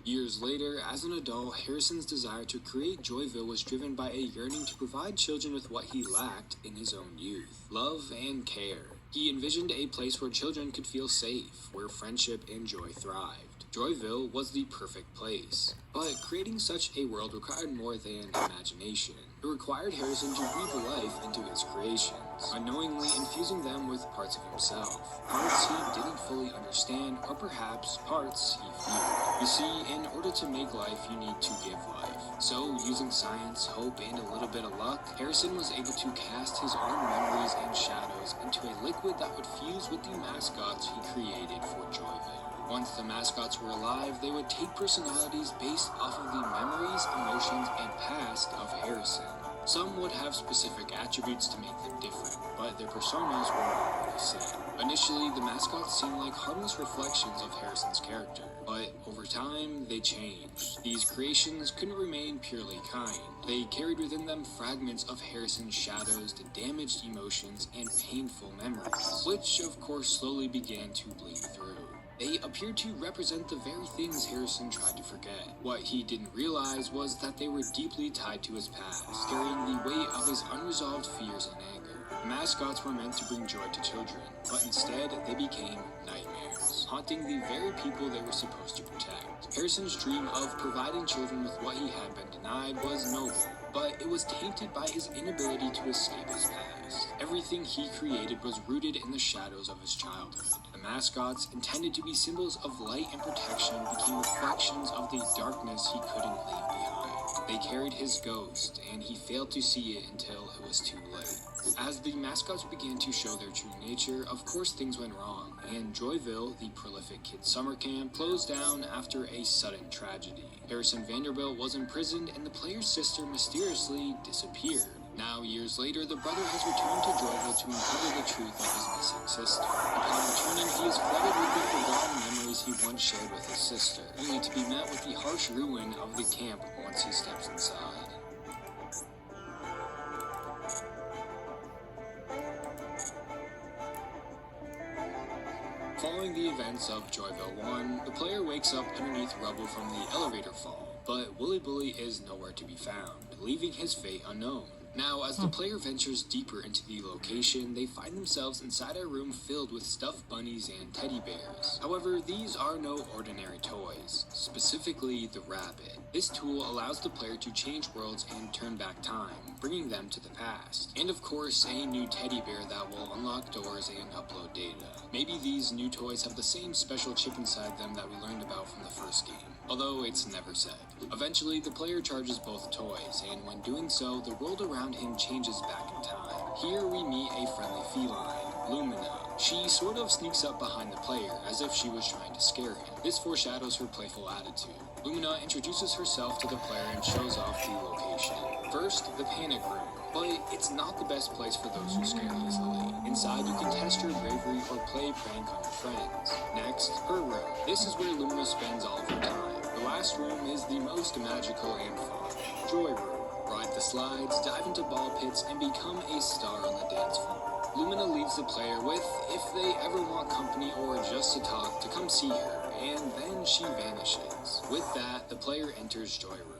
Years later, as an adult, Harrison's desire to create Joyville was driven by a yearning to provide children with what he lacked in his own youth: love and care. He envisioned a place where children could feel safe, where friendship and joy thrived. Joyville was the perfect place. But creating such a world required more than imagination. It required Harrison to breathe life into his creations, unknowingly infusing them with parts of himself. Parts he didn't fully understand, or perhaps parts he feared. You see, in order to make life, you need to give life. So, using science, hope, and a little bit of luck, Harrison was able to cast his own memories and shadows into a liquid that would fuse with the mascots he created for Joyville. Once the mascots were alive, they would take personalities based off of the memories, emotions, and past of Harrison. Some would have specific attributes to make them different, but their personas were already set. Initially, the mascots seemed like harmless reflections of Harrison's character, but over time, they changed. These creations couldn't remain purely kind. They carried within them fragments of Harrison's shadows, the damaged emotions, and painful memories, which of course slowly began to bleed through. They appeared to represent the very things Harrison tried to forget. What he didn't realize was that they were deeply tied to his past, carrying the weight of his unresolved fears and anger. Mascots were meant to bring joy to children, but instead they became nightmares, haunting the very people they were supposed to protect. Harrison's dream of providing children with what he had been denied was noble, but it was tainted by his inability to escape his past. Everything he created was rooted in the shadows of his childhood. The mascots, intended to be symbols of light and protection, became reflections of the darkness he couldn't leave behind. They carried his ghost, and he failed to see it until it was too late. As the mascots began to show their true nature, of course things went wrong, and Joyville, the prolific kids' summer camp, closed down after a sudden tragedy. Harrison Vanderbilt was imprisoned, and the player's sister mysteriously disappeared. Now, years later, the brother has returned to Joyville to uncover the truth of his missing sister. Upon returning, he is flooded with the forgotten memories he once shared with his sister, only to be met with the harsh ruin of the camp once he steps inside. Following the events of Joyville 1, the player wakes up underneath rubble from the elevator fall, but Wooly Bully is nowhere to be found, leaving his fate unknown. Now, as the player ventures deeper into the location, they find themselves inside a room filled with stuffed bunnies and teddy bears. However, these are no ordinary toys, specifically the rabbit. This tool allows the player to change worlds and turn back time, bringing them to the past. And of course, a new teddy bear that will unlock doors and upload data. Maybe these new toys have the same special chip inside them that we learned about from the first game, although it's never said. Eventually, the player charges both toys, and when doing so, the world around him changes back in time. Here we meet a friendly feline, Lumina. She sort of sneaks up behind the player, as if she was trying to scare him. This foreshadows her playful attitude. Lumina introduces herself to the player and shows off the location. First, the panic room, but it's not the best place for those who scare easily. Inside, you can test your bravery or play a prank on your friends. Next, her room. This is where Lumina spends all of her time. The last room is the most magical and fun. Joy room. Ride the slides, dive into ball pits, and become a star on the dance floor. Lumina leaves the player with, if they ever want company or just to talk, to come see her, and then she vanishes. With that, the player enters Joy room.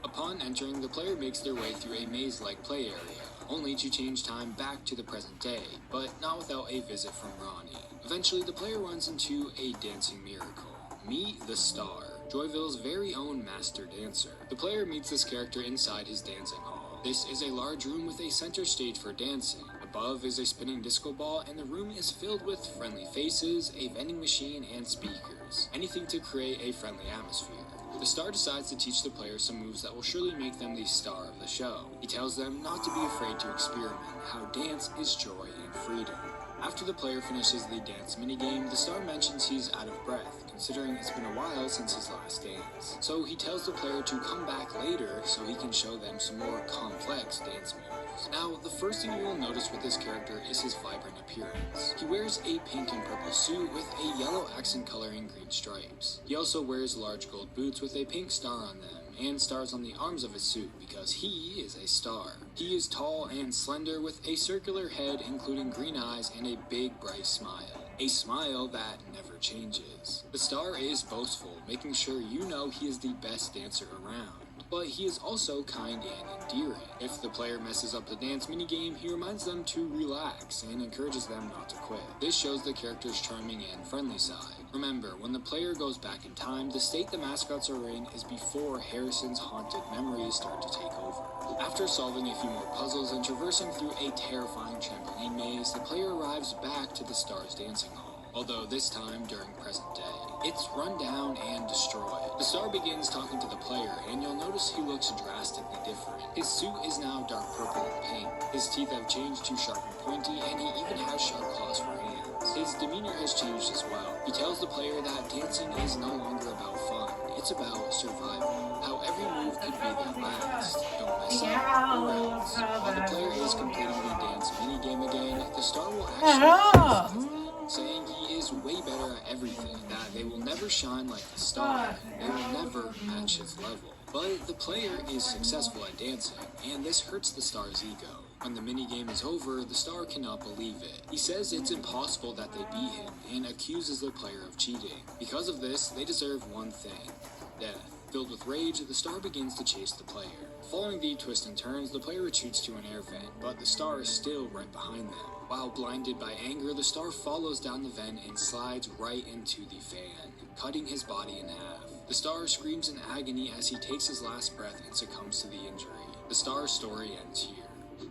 Upon entering, the player makes their way through a maze-like play area, only to change time back to the present day, but not without a visit from Ronnie. Eventually, the player runs into a dancing miracle. Meet the Star, Joyville's very own master dancer. The player meets this character inside his dancing hall. This is a large room with a center stage for dancing. Above is a spinning disco ball, and the room is filled with friendly faces, a vending machine, and speakers. Anything to create a friendly atmosphere. The star decides to teach the player some moves that will surely make them the star of the show. He tells them not to be afraid to experiment, how dance is joy and freedom. After the player finishes the dance minigame, the star mentions he's out of breath, considering it's been a while since his last dance. So he tells the player to come back later so he can show them some more complex dance moves. Now, the first thing you will notice with this character is his vibrant appearance. He wears a pink and purple suit with a yellow accent color and green stripes. He also wears large gold boots with a pink star on them, and stars on the arms of his suit because he is a star. He is tall and slender with a circular head including green eyes and a big bright smile. A smile that never changes. The star is boastful, making sure you know he is the best dancer around. But he is also kind and endearing. If the player messes up the dance minigame, he reminds them to relax and encourages them not to quit. This shows the character's charming and friendly side. Remember, when the player goes back in time, the state the mascots are in is before Harrison's haunted memories start to take over. After solving a few more puzzles and traversing through a terrifying trampoline maze, the player arrives back to the star's dancing hall. Although this time during present day. It's run down and destroyed. The star begins talking to the player, and you'll notice he looks drastically different. His suit is now dark purple and pink. His teeth have changed to sharp and pointy, and he even has sharp claws for hands. His demeanor has changed as well. He tells the player that dancing is no longer about fun. It's about survival. How every move could be their last. Don't mess up or else. While the player is completing the dance minigame again, the star will actually saying he is way better at everything, that they will never shine like the star, they will never match his level. But the player is successful at dancing, and this hurts the star's ego. When the minigame is over, the star cannot believe it. He says it's impossible that they beat him, and accuses the player of cheating. Because of this, they deserve one thing: death. Filled with rage, the star begins to chase the player. Following the twists and turns, the player retreats to an air vent, but the star is still right behind them. While blinded by anger, the star follows down the vent and slides right into the fan, cutting his body in half. The star screams in agony as he takes his last breath and succumbs to the injury. The star's story ends here.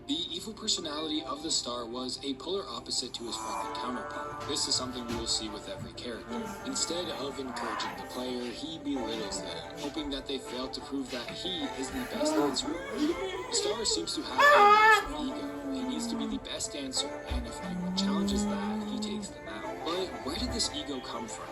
The evil personality of the star was a polar opposite to his friendly counterpart. This is something we will see with every character. Instead of encouraging the player, he belittles them, hoping that they fail to prove that he is the best dancer around. The star seems to have a massive ego. He needs to be the best dancer, and if anyone challenges that, he takes them out. But where did this ego come from?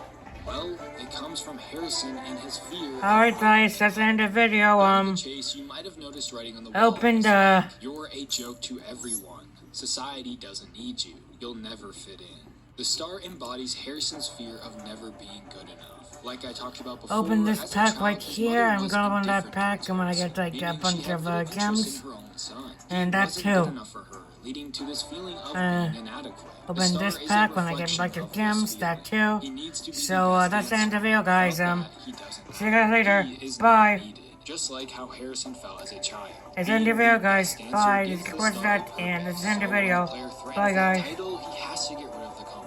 Well, it comes from Harrison and his fear. Alright guys, that's the end of the video. Chase, you might have noticed writing on the Opened, wall, you're a joke to everyone. Society doesn't need you. You'll never fit in. The star embodies Harrison's fear of never being good enough. Like I talked about before, open this as a pack child, right his here. mother I'm was gonna open that indifferent pack. I'm gonna towards get like him, a meaning bunch she had of little interest gems. in her own son. And He that wasn't too. good enough for her, leading to this feeling of being inadequate. The Open star this is a pack when I get a reflection bunch of of this gems. feeling. That too. He needs to be So the best that's the end of the dancer. video, guys. Without that, he doesn't See you guys later. He is Bye. needed, just like how Harrison felt as a child. It's the end of the video, guys. Being the Bye. best This dancer is gives the that, star and this is the end of the purpose. So when video. the player threatens Bye, that guys. title, he has to get rid of the competition.